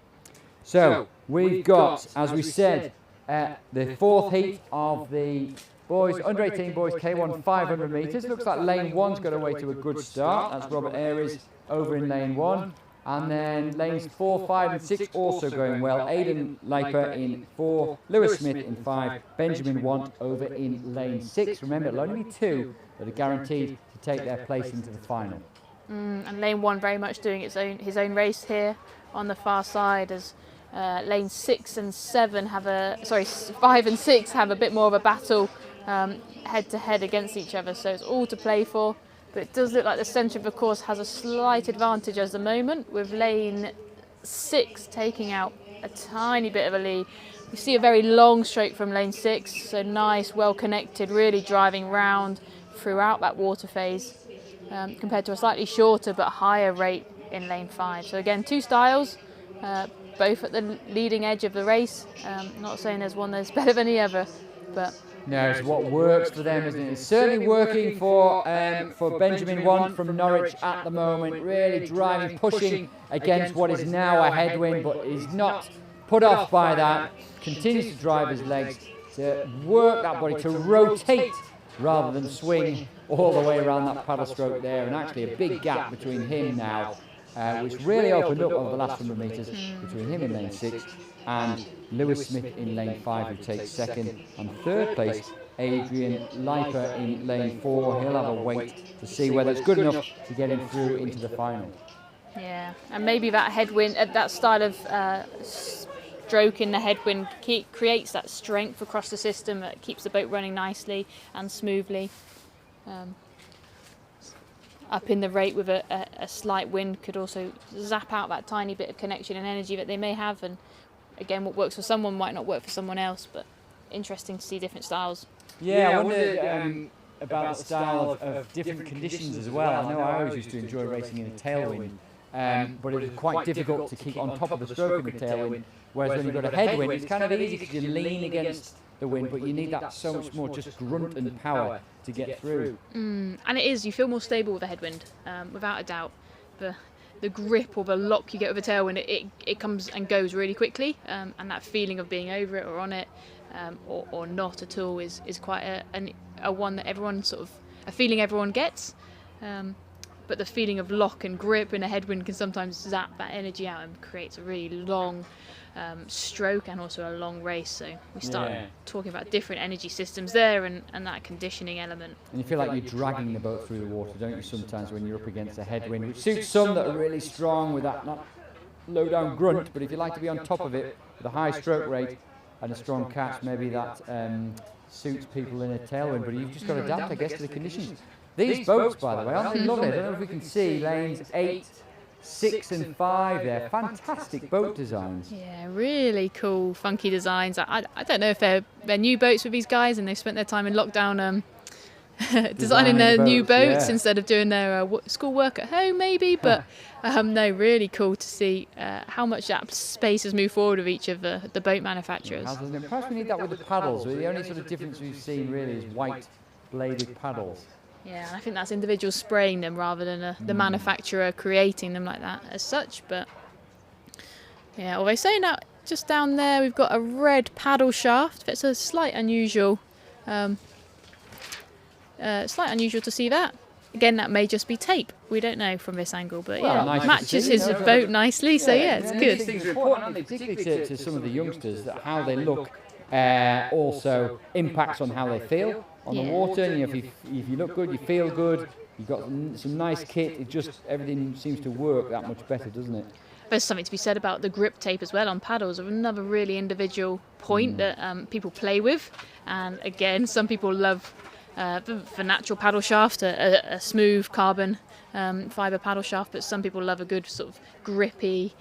So we've got, as we said, the fourth heat of the boys, under 18 boys K1 500 metres. Looks like lane 1's got away to a good start. That's Robert Aries over in lane 1. And then lanes 4, 5 and 6 also going well. Aidan Leiper in 4, Lewis Smith in 5, Benjamin Want over in lane 6. Remember, it'll only be 2 that are guaranteed to take their place into the final. And lane 1 very much doing his own race here on the far side, as lane 6 and 7 have 5 and 6 have a bit more of a battle head to head against each other. So it's all to play for. But it does look like the centre of the course has a slight advantage at the moment, with lane 6 taking out a tiny bit of a lead. We see a very long stroke from lane 6, so nice, well connected, really driving round throughout that water phase, compared to a slightly shorter but higher rate in lane 5. So again, 2 styles, both at the leading edge of the race. Not saying there's one that's better than the other, but no, it's what works for them, isn't it? It's certainly working for Benjamin Want from Norwich at the moment, really driving, pushing against what is now a headwind, but is not put off by that. Continues to drive his legs, to work that body, to rotate rather than swing all the way around that paddle stroke there. And actually a big gap between him now, which really opened up over the last 100 metres between him in lane 6 and Lewis Smith in lane 5, who takes second, and third place Adrian Leiper in lane 4. He'll have a wait to see whether it's good enough to get him through into the final. Yeah, and maybe that headwind, that style of stroke in the headwind creates that strength across the system that keeps the boat running nicely and smoothly. Up in the rate with a slight wind could also zap out that tiny bit of connection and energy that they may have, and again, what works for someone might not work for someone else, but interesting to see different styles. Yeah, I wonder about the style of different conditions as well. I know I always used to enjoy racing in a tailwind, but it was quite difficult to keep on top of the stroke in the tailwind, whereas when you've got a headwind, it's kind of easy because you lean against the wind, but you need that so much more just grunt and power to get through. And it is, you feel more stable with a headwind, without a doubt. The grip or the lock you get with a tailwind, it comes and goes really quickly, and that feeling of being over it or on it, or not at all is quite a one that everyone a feeling everyone gets. But the feeling of lock and grip in a headwind can sometimes zap that energy out and creates a really long stroke and also a long race. So we start talking about different energy systems there, and that conditioning element. And you feel like you're dragging the boat through the water, don't you, sometimes when you're up against a headwind, which suits some that are really strong with that not low down grunt, but if you like to be on top of it with a high stroke rate, and a strong catch, maybe that suits people in a tailwind, but you've just got to adapt, I guess, to the conditions. These boats, by the way, aren't they lovely? I don't know if we can see lanes 8, 6 and 5 there. Fantastic boat designs. Yeah, really cool, funky designs. I don't know if they're new boats with these guys and they've spent their time in lockdown designing their new boats instead of doing their school work at home, maybe. But no, really cool to see how much that space has moved forward with each of the boat manufacturers. Perhaps we need that with the paddles. The only sort of difference we've seen really is white bladed paddles. Yeah, and I think that's individuals spraying them rather than the manufacturer creating them like that as such. But yeah, although saying that, just down there we've got a red paddle shaft. It's a slight unusual to see that. Again, that may just be tape. We don't know from this angle, but nice matches his boat nicely. So yeah, it's good. These things are important, aren't they? Particularly to some of the youngsters, that how they look also impacts on how they feel on the water. And, if you look good, you feel good. You've got some nice kit. It just everything seems to work that much better, doesn't it? There's something to be said about the grip tape as well on paddles. Another really individual point that people play with, and again, some people love. For natural paddle shaft, a smooth carbon fibre paddle shaft, but some people love a good sort of grippy,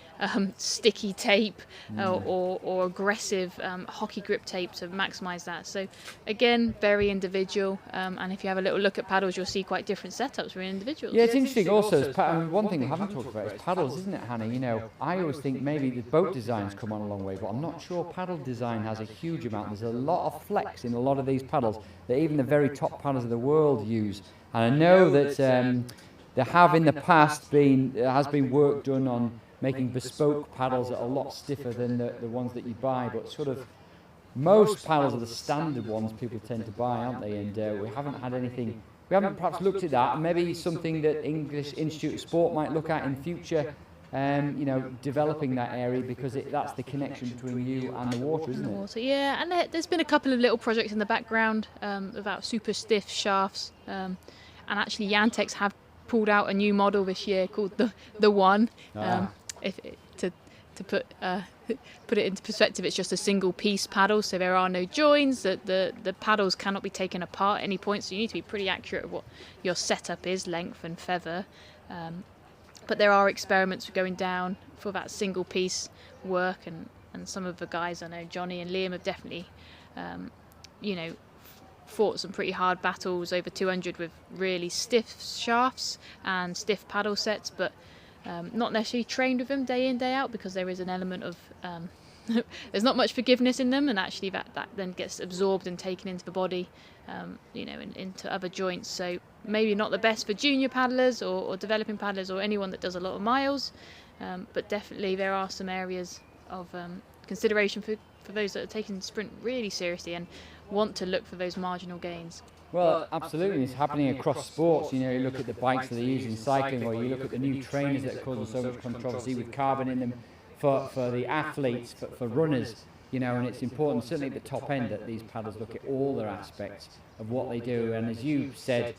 sticky tape or aggressive hockey grip tape to maximise that. So again, very individual, and if you have a little look at paddles, you'll see quite different setups for individuals. Yeah, it's interesting also, one thing we haven't talked about is paddles, isn't it, Hannah? I always think maybe the boat design's come on a long way, but I'm not sure paddle design has a huge amount. There's a lot of flex in a lot of these paddles that even the very top paddlers of the world use. And I know that there have in the past has been work done on making bespoke paddles that are a lot stiffer than the ones that you buy, but sort of most paddles are the standard ones people tend to buy, aren't they? And we haven't had anything, we haven't perhaps looked at that, and maybe something that English Institute of Sport might look at in future. Developing that area, because that's the connection between you and the water, isn't it? Yeah, and there's been a couple of little projects in the background about super stiff shafts, and actually Yantex have pulled out a new model this year called the One. To put it into perspective, it's just a single piece paddle, so there are no joins. The paddles cannot be taken apart at any point, so you need to be pretty accurate at what your setup is, length and feather. But there are experiments going down for that single piece work, and some of the guys, I know Johnny and Liam, have definitely, fought some pretty hard battles over 200 with really stiff shafts and stiff paddle sets, but not necessarily trained with them day in, day out, because there is an element of there's not much forgiveness in them, and actually that then gets absorbed and taken into the body, and into other joints. So maybe not the best for junior paddlers or developing paddlers or anyone that does a lot of miles, but definitely there are some areas of consideration for those that are taking sprint really seriously and want to look for those marginal gains. Well, absolutely, it's happening across sports. You look at the bikes that they use in cycling, or you look at the new trainers that are causing so much controversy with carbon in them for the athletes, for runners. And it's important, certainly at the top end, that these paddles look at all their aspects of what they do. And as you said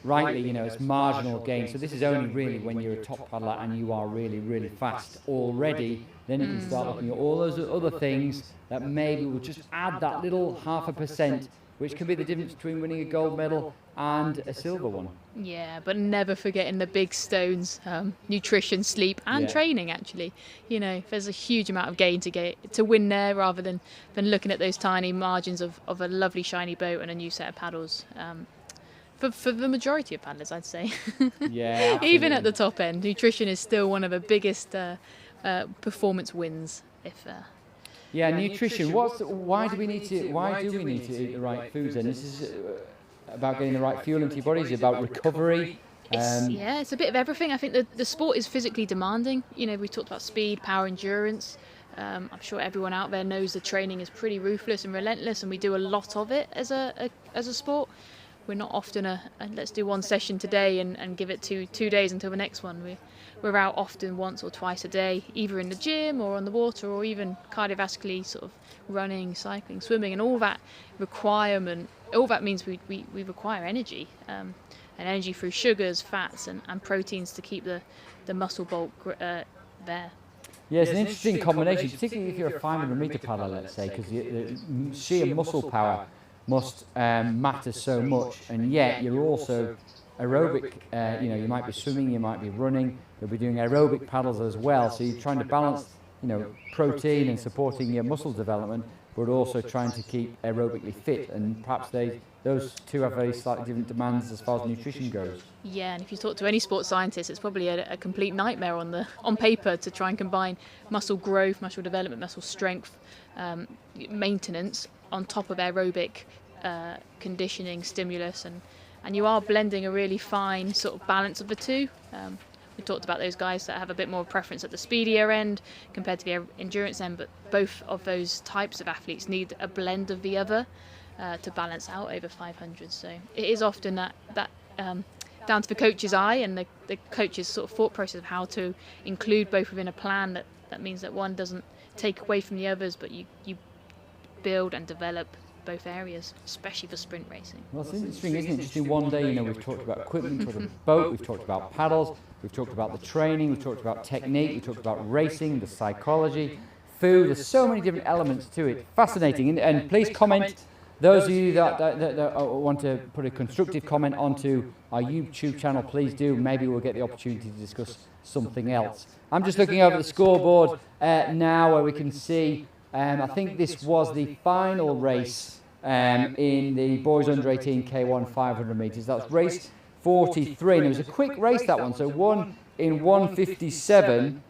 rightly, it's marginal gain. So this is only really when you're a top paddler and you are really, really fast already. Then you can start looking at all those other things that maybe will just add that little 0.5%, which can be the difference between winning a gold medal and a silver one. Yeah, but never forgetting the big stones, nutrition, sleep and training, actually. There's a huge amount of gain to win there, rather than looking at those tiny margins of a lovely shiny boat and a new set of paddles. For the majority of paddlers, I'd say. Yeah, even at the top end, nutrition is still one of the biggest performance wins. Nutrition. Why do we need to eat the right foods? And this is about getting the right fuel into your body. Is it about recovery? It's a bit of everything. I think the sport is physically demanding. We talked about speed, power, endurance. I'm sure everyone out there knows the training is pretty ruthless and relentless, and we do a lot of it as a sport. We're not often let's do one session today and give it 2 days until the next one. We're out often once or twice a day, either in the gym or on the water, or even cardiovascularly sort of running, cycling, swimming, and all that requirement. All that means we require energy, and energy through sugars, fats, and proteins to keep the muscle bulk there. Yeah, it's an interesting combination, particularly if you're a 500-meter paddler, let's say, because the sheer muscle power must matter so much, and yet you're also aerobic. You might be swimming, you might be running, you'll be doing aerobic paddles as well. So you're trying to balance, protein and supporting your muscle development, but also trying to keep aerobically fit. And perhaps those two have very slightly different demands as far as nutrition goes. Yeah, and if you talk to any sports scientist, it's probably a complete nightmare on paper to try and combine muscle growth, muscle development, muscle strength, maintenance on top of aerobic conditioning, stimulus, and you are blending a really fine sort of balance of the two. We talked about those guys that have a bit more preference at the speedier end compared to the endurance end, but both of those types of athletes need a blend of the other to balance out over 500. So it is often that down to the coach's eye and the coach's sort of thought process of how to include both within a plan that means that one doesn't take away from the others, but you build and develop both areas, especially for sprint racing. Well, it's interesting, isn't it? Just in one day, we've talked about equipment, we've talked about boat, we've talked about paddles, we've talked about the training, we've talked about technique, we've talked about racing, the psychology, food. There's so many different elements to it. Fascinating. And please comment, those of you that want to put a constructive comment onto our YouTube channel, please do. Maybe we'll get the opportunity to discuss something else. I'm just looking over the scoreboard now where we can see, I think this was the final race in the boys under 18 K1 500 metres. That was race 43, and it was a quick race, that one. So won in 1:57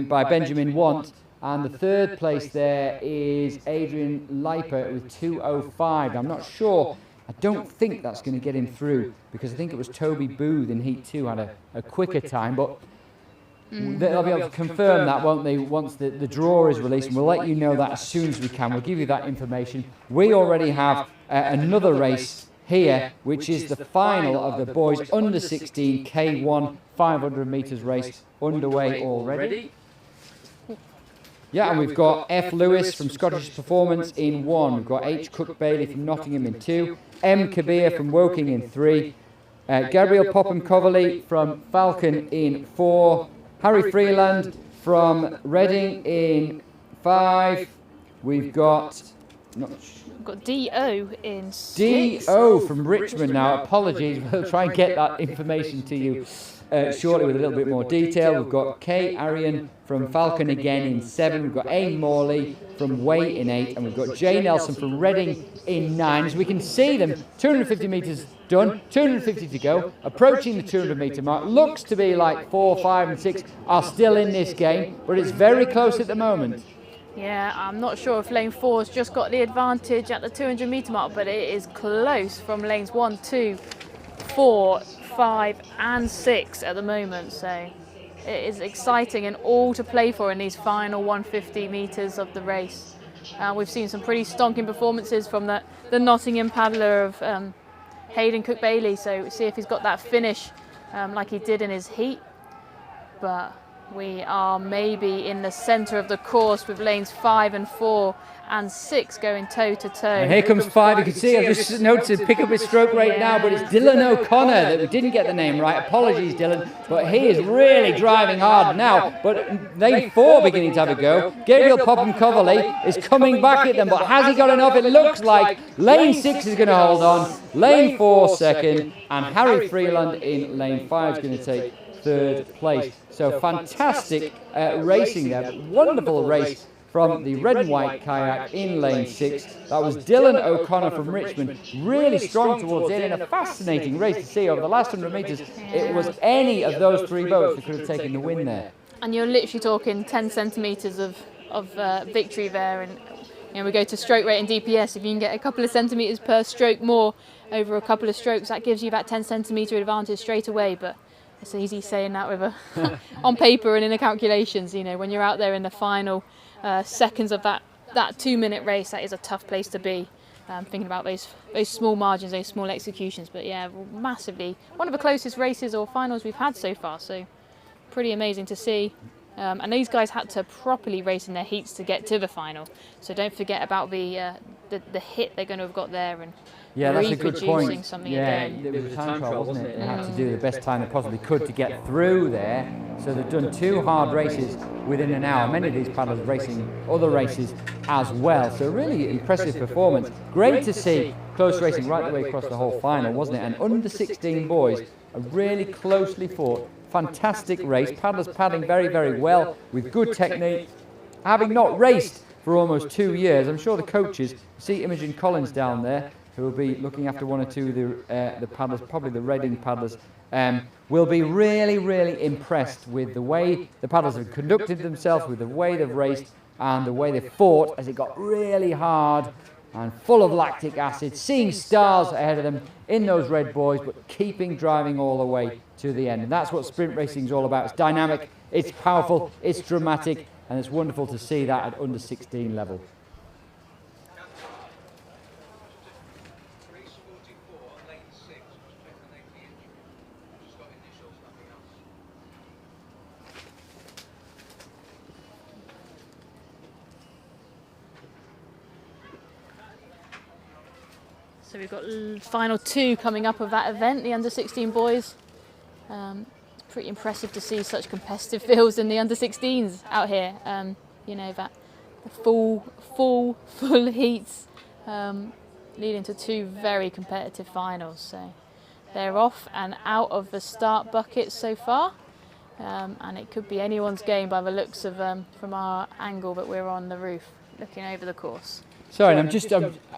by Benjamin Want, and the third place there is Adrian Leiper with 2:05. I'm not sure. I don't think that's going to get him through, because I think it was Toby Booth in Heat 2 had a quicker time, but they'll be able to confirm that, won't they, once the draw is released, and we'll let you know that as soon as we can. We'll give you that information. We already have another race here, which is the final of the boys under 16 K1 500 metres race underway already. Yeah, and we've got F. Lewis from Scottish Performance in 1. We've got H. Cook Bailey from Nottingham in 2. M. Kabir from Woking in 3. Gabriel Popham Coverley from Falcon in 4. Harry Freeland from Reading in 5. We've got D.O. in 6. D.O. from Richmond now. Apologies, we'll try and get that information to you shortly with a little bit more detail. We've got Kay Arian from Falcon again in 7. We've got A. Morley from Way in 8. And we've got Jay Nelson from Reading in 9. As we can see them, 250 metres done, 250 to go, approaching the 200 metre mark. Looks to be like 4, 5 and 6 are still in this game, but it's very close at the moment. Yeah, I'm not sure if lane 4's just got the advantage at the 200 metre mark, but it is close from lanes 1, 2, 4, 5 and 6 at the moment. So it is exciting and all to play for in these final 150 metres of the race. We've seen some pretty stonking performances from the Nottingham paddler of Hayden Cook Bailey, so see if he's got that finish like he did in his heat. But we are maybe in the centre of the course with lanes 5 and 4 and 6 going toe to toe. And here comes 5. You can see, I've just noted to pick up his stroke rate now, but it's Dylan O'Connor that we didn't get the name right. Apologies, Dylan, but he is really driving hard now. But lane 4 beginning to have a go. Gabriel Popham Coverley is coming back at them, but has he got enough? It looks like lane 6 is going to hold on. Lane 4 second, and Harry Freeland in lane 5 is going to take third place. So fantastic racing there. Wonderful race from the red and white kayak in lane 6. That was Dylan O'Connor from Richmond. Really strong towards the end, and a fascinating race to see over the last 100 metres. It was any of those 3 boats that could have taken the win there. And you're literally talking 10 centimetres of victory there. And we go to stroke rate and DPS. If you can get a couple of centimetres per stroke more over a couple of strokes, that gives you that 10 centimetre advantage straight away. But it's easy saying that with on paper and in the calculations. When you're out there in the final seconds of that 2-minute race, that is a tough place to be. Thinking about those small margins, those small executions. But yeah, massively one of the closest races or finals we've had so far. So pretty amazing to see. And these guys had to properly race in their heats to get to the final. So don't forget about the the hit they're going to have got there and that's a good point. Something yeah, again. it was a time trial, wasn't it? They had to do the best time they possibly could to get through there. So they've done 2 hard races within an hour. Many of these paddlers racing other races as well. So really impressive performance. Great to see close racing right the way across the whole final, wasn't it? And under 16 boys, a really closely fought, fantastic race. Paddlers paddling very, very well with good technique. Having not raced for almost 2 years, I'm sure the coaches, see Imogen Collins down there, who will be looking after 1 or 2 of the paddlers, probably the Reading paddlers, will be really, really impressed with the way the paddlers have conducted themselves, with the way they've raced and the way they fought as it got really hard and full of lactic acid, seeing stars ahead of them in those red boys, but keeping driving all the way to the end. And that's what sprint racing is all about. It's dynamic, it's powerful, it's dramatic, and it's wonderful to see that at under 16 level. So we've got final 2 coming up of that event, the under 16 boys. It's pretty impressive to see such competitive fields in the under 16s out here. You know, that full heats leading to 2 very competitive finals. So they're off and out of the start buckets so far, and it could be anyone's game by the looks of from our angle, but we're on the roof looking over the course. Sorry, and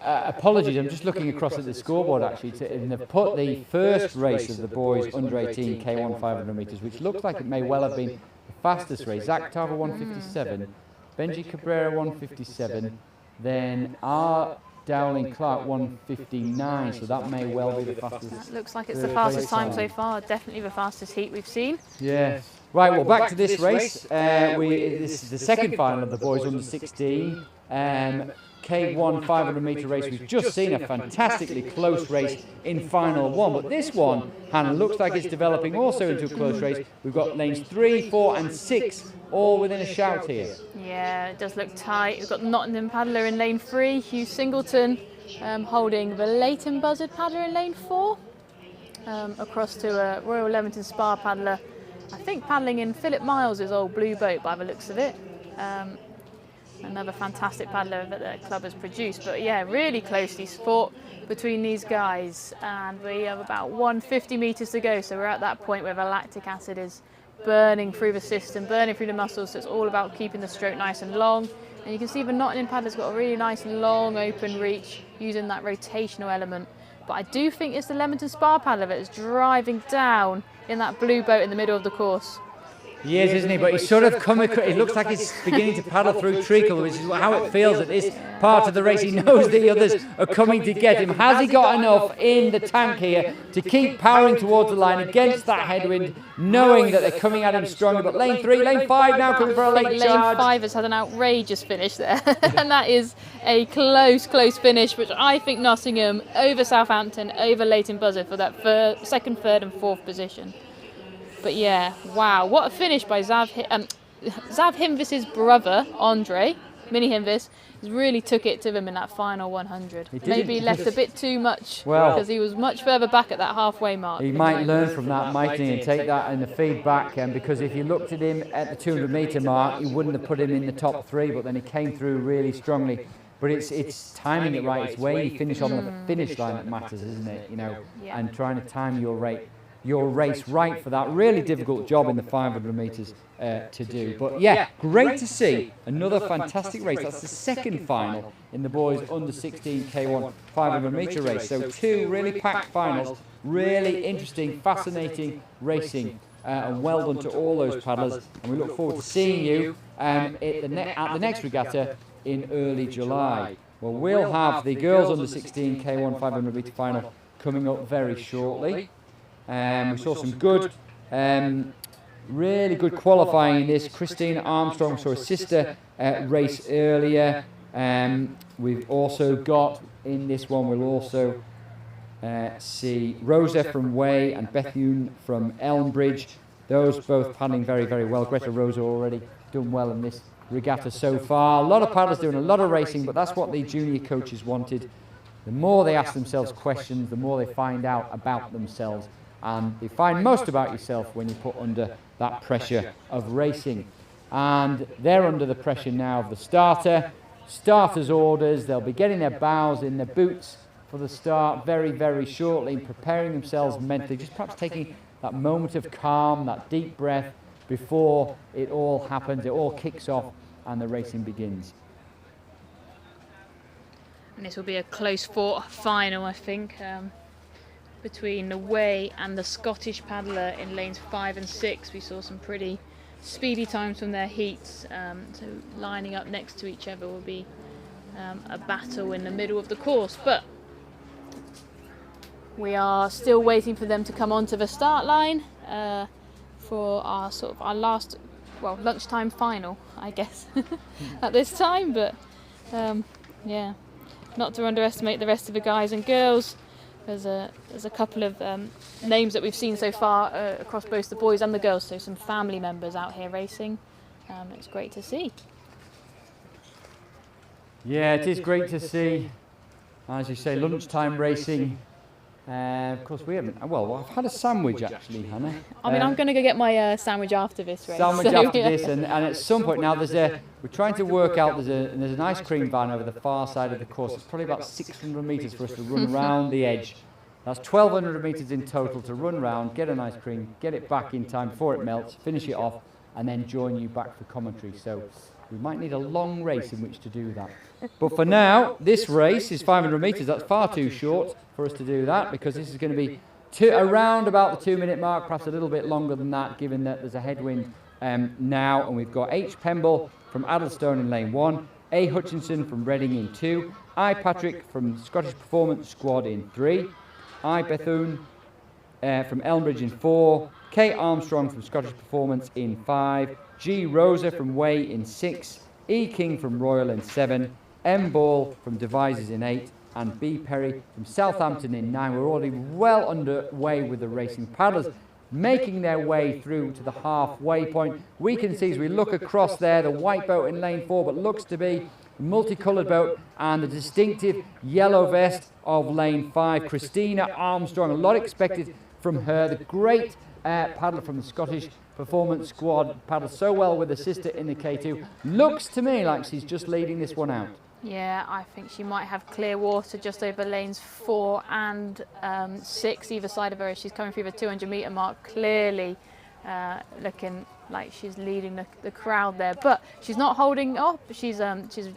apologies, I'm just looking across at the scoreboard actually, and they've put the first race of the boys under 18 K1 500 metres, which looks like it may well have been the fastest race. Zach Tarver 157, Benji Cabrera 157, then R. Dowling Clark 159, so that may well be the fastest. That looks like it's the fastest time so far, definitely the fastest heat we've seen. Yeah. Right, well, back to this race. This is the second final of the boys under 16. K1 500 metre race. We've just seen a fantastically close race in final 1, but this one, Hannah, looks like it's developing also into a close race. We've got lanes 3, 4 and 6 all within a shout here. Yeah, it does look tight. We've got Nottingham paddler in lane 3, Hugh Singleton holding the Leighton Buzzard paddler in lane 4, across to a Royal Leamington Spa paddler, I think paddling in Philip Miles' old blue boat by the looks of it. Another fantastic paddler that the club has produced. But yeah, really closely fought between these guys, and we have about 150 metres to go, so we're at that point where the lactic acid is burning through the system, burning through the muscles, so it's all about keeping the stroke nice and long. And you can see the Nottingham paddler's got a really nice long open reach using that rotational element. But I do think it's the Leamington Spa paddler that is driving down in that blue boat in the middle of the course. He is, isn't he? But he's sort of come across, it looks like he's beginning to paddle through treacle, which is how it feels at this part of the race. He knows the others are coming to get him. Has he got enough in the tank here to keep powering towards the line against that headwind, knowing that they're coming at him strongly? But lane 3, lane 5 now coming for a late charge. Lane 5 has had an outrageous finish there, and that is a close finish, which I think Nottingham over Southampton, over Leighton Buzzard for that second, third and fourth position. But yeah, wow, what a finish by Zav Himvis's brother, Andre, Mini Himvis, really took it to him in that final 100. Maybe left a bit too much, because he was much further back at that halfway mark. He might learn from that, mightn't he, and take that in the feedback, because if you looked at him at the 200 metre mark, you wouldn't have put him in the top 3, but then he came through really strongly. But it's timing it right. It's where you finish on the finish line that matters, isn't it? You know, and trying to time your race right for that really difficult job in the 500 metres to do. But yeah, great to see another fantastic race. That's the second final in the boys under 16 K1 500 metre race. So 2 really packed finals, really interesting, fascinating racing. And well done to all those paddlers. And we look forward to seeing you at the next regatta in early July. Well, we'll have the girls under 16 K1 500 metre final coming up very shortly. We saw some good, really good qualifying in this. Christina Armstrong saw a sister race earlier. We've also got in this one, we'll also see Rosa from Way and Bethune from Elmbridge. Those both paddling very, very well. Greta Rosa already done well in this regatta so far. A lot of paddlers doing a lot of racing, but that's what the junior coaches wanted. The more they ask themselves questions, the more they find out about themselves. And they find most about yourself when you put under that pressure of racing. And they're under the pressure now of the starter's orders. They'll be getting their bows in, their boots for the start very, very shortly, preparing themselves mentally, just perhaps taking that moment of calm, that deep breath before it all happens, it all kicks off and the racing begins. And this will be a close fought final, I think, between the Way and the Scottish paddler in lanes 5 and 6. We saw some pretty speedy times from their heats, so lining up next to each other will be a battle in the middle of the course. But we are still waiting for them to come onto the start line for our last, well, lunchtime final, I guess, at this time. But yeah, not to underestimate the rest of the guys and girls. There's a couple of names that we've seen so far across both the boys and the girls. So some family members out here racing. It's great to see. Yeah, it is great to see. As you say, lunchtime racing. Of course, we haven't. Well, I've had a sandwich actually, Hannah. I mean, I'm going to go get my sandwich after this race. Sandwich after this, and at some point now, we're trying to work out. There's an ice cream van over the far side of the course. It's probably about 600 metres for us to run around the edge. That's 1,200 metres in total to run round, get an ice cream, get it back in time before it melts, finish it off, and then join you back for commentary. So we might need a long race in which to do that. But for now, this race is 500 metres. That's far too short for us to do that, because this is going to be around about the 2-minute mark, perhaps a little bit longer than that, given that there's a headwind now. And we've got H. Pemble from Addlestone in lane 1, A. Hutchinson from Reading in 2, I. Patrick from Scottish Performance Squad in 3, I. Bethune from Elmbridge in 4, K. Armstrong from Scottish Performance in 5, G. Rosa from Way in 6, E. King from Royal in 7, M. Ball from Devizes in 8, and B. Perry from Southampton in 9. We're already well underway with the racing paddlers, making their way through to the halfway point. We can see as we look across there, the white boat in lane 4, but looks to be multicoloured boat, and the distinctive yellow vest of lane 5, Christina Armstrong. A lot expected from her, the great paddler from the Scottish Performance Squad, paddles so well with her sister in the K2. Looks to me like she's just leading this one out. Yeah, I think she might have clear water just over lanes 4 and 6 either side of her as she's coming through the 200 metre mark, clearly looking like she's leading the crowd there. But she's not holding up, she's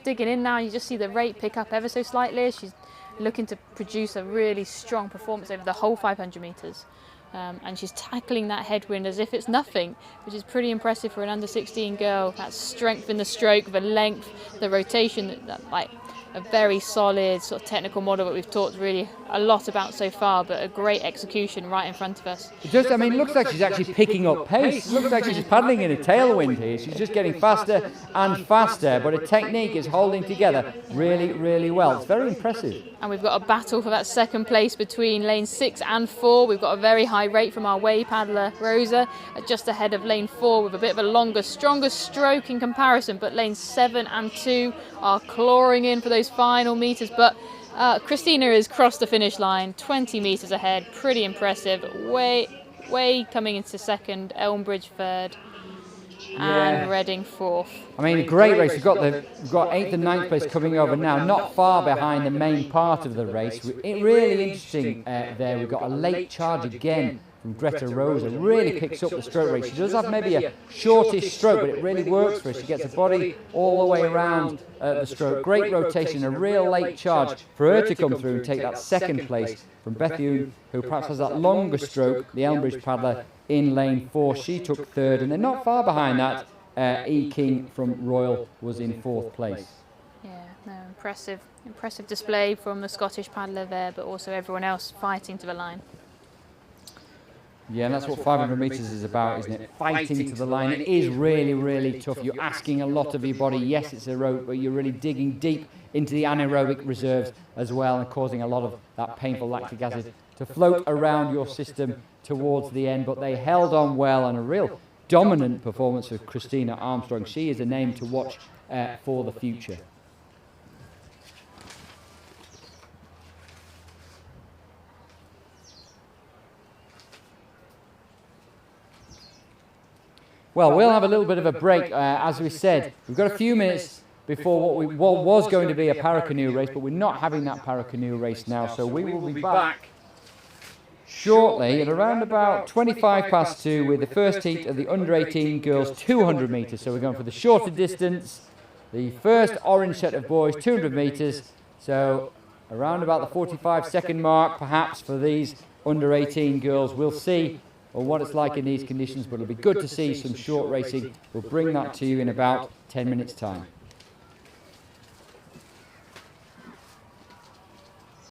digging in now. You just see the rate pick up ever so slightly. She's looking to produce a really strong performance over the whole 500 metres. And she's tackling that headwind as if it's nothing, which is pretty impressive for an under-16 girl. That strength in the stroke, the length, the rotation, like a very solid sort of technical model that we've talked really a lot about so far, but a great execution right in front of us. It just, I mean, it looks like she's actually picking up pace. It looks like she's paddling in a tailwind here. She's just getting faster and faster, but her technique is holding together really, really well. It's very impressive. And we've got a battle for that second place between lane 6 and 4. We've got a very high rate from our Way paddler, Rosa, just ahead of lane 4 with a bit of a longer, stronger stroke in comparison, but lanes 7 and 2 are clawing in for those final metres. But Christina has crossed the finish line, 20 metres ahead, pretty impressive. Way coming into second, Elmbridge third, and Reading fourth. I mean, a great race. We've got 8th and 9th place coming over now, not far behind the main part of the race. Really interesting there. We've got a late charge again from Greta Rosa. Really picks up the stroke race. She does have maybe a shortish stroke, but it really works for her. She gets her body all the way around the stroke. Great rotation, a real late charge for her to come through and take that second place from Bethune, who perhaps has that longer stroke, the Elmbridge paddler in lane 4. She took third, and then not far behind that, E. King from Royal was in 4th place. Yeah, no, impressive display from the Scottish paddler there, but also everyone else fighting to the line. Yeah, and that's what 500 metres is about, isn't it? Fighting to the line. It is really, really tough. You're asking a lot of your body. Yes, it's aerobic, but you're really digging deep into the anaerobic reserves as well, and causing a lot of that painful lactic acid to float around your system towards the end. But they held on well, and a real dominant performance of Christina Armstrong. She is a name to watch for the future. Well, we'll have a little bit of a break. As we said, we've got a few minutes before what was going to be a para-canoe race, but we're not having that para-canoe race now, so we will be back shortly at around about 2 with the first heat of the under-18 girls 200 metres. So we're going for the shorter distance, the first orange set of boys 200 metres, so around about the 45-second mark perhaps for these under-18 girls. We'll see what it's like in these conditions, but it'll be good to see some short racing. We'll bring that to you in about 10 minutes' time.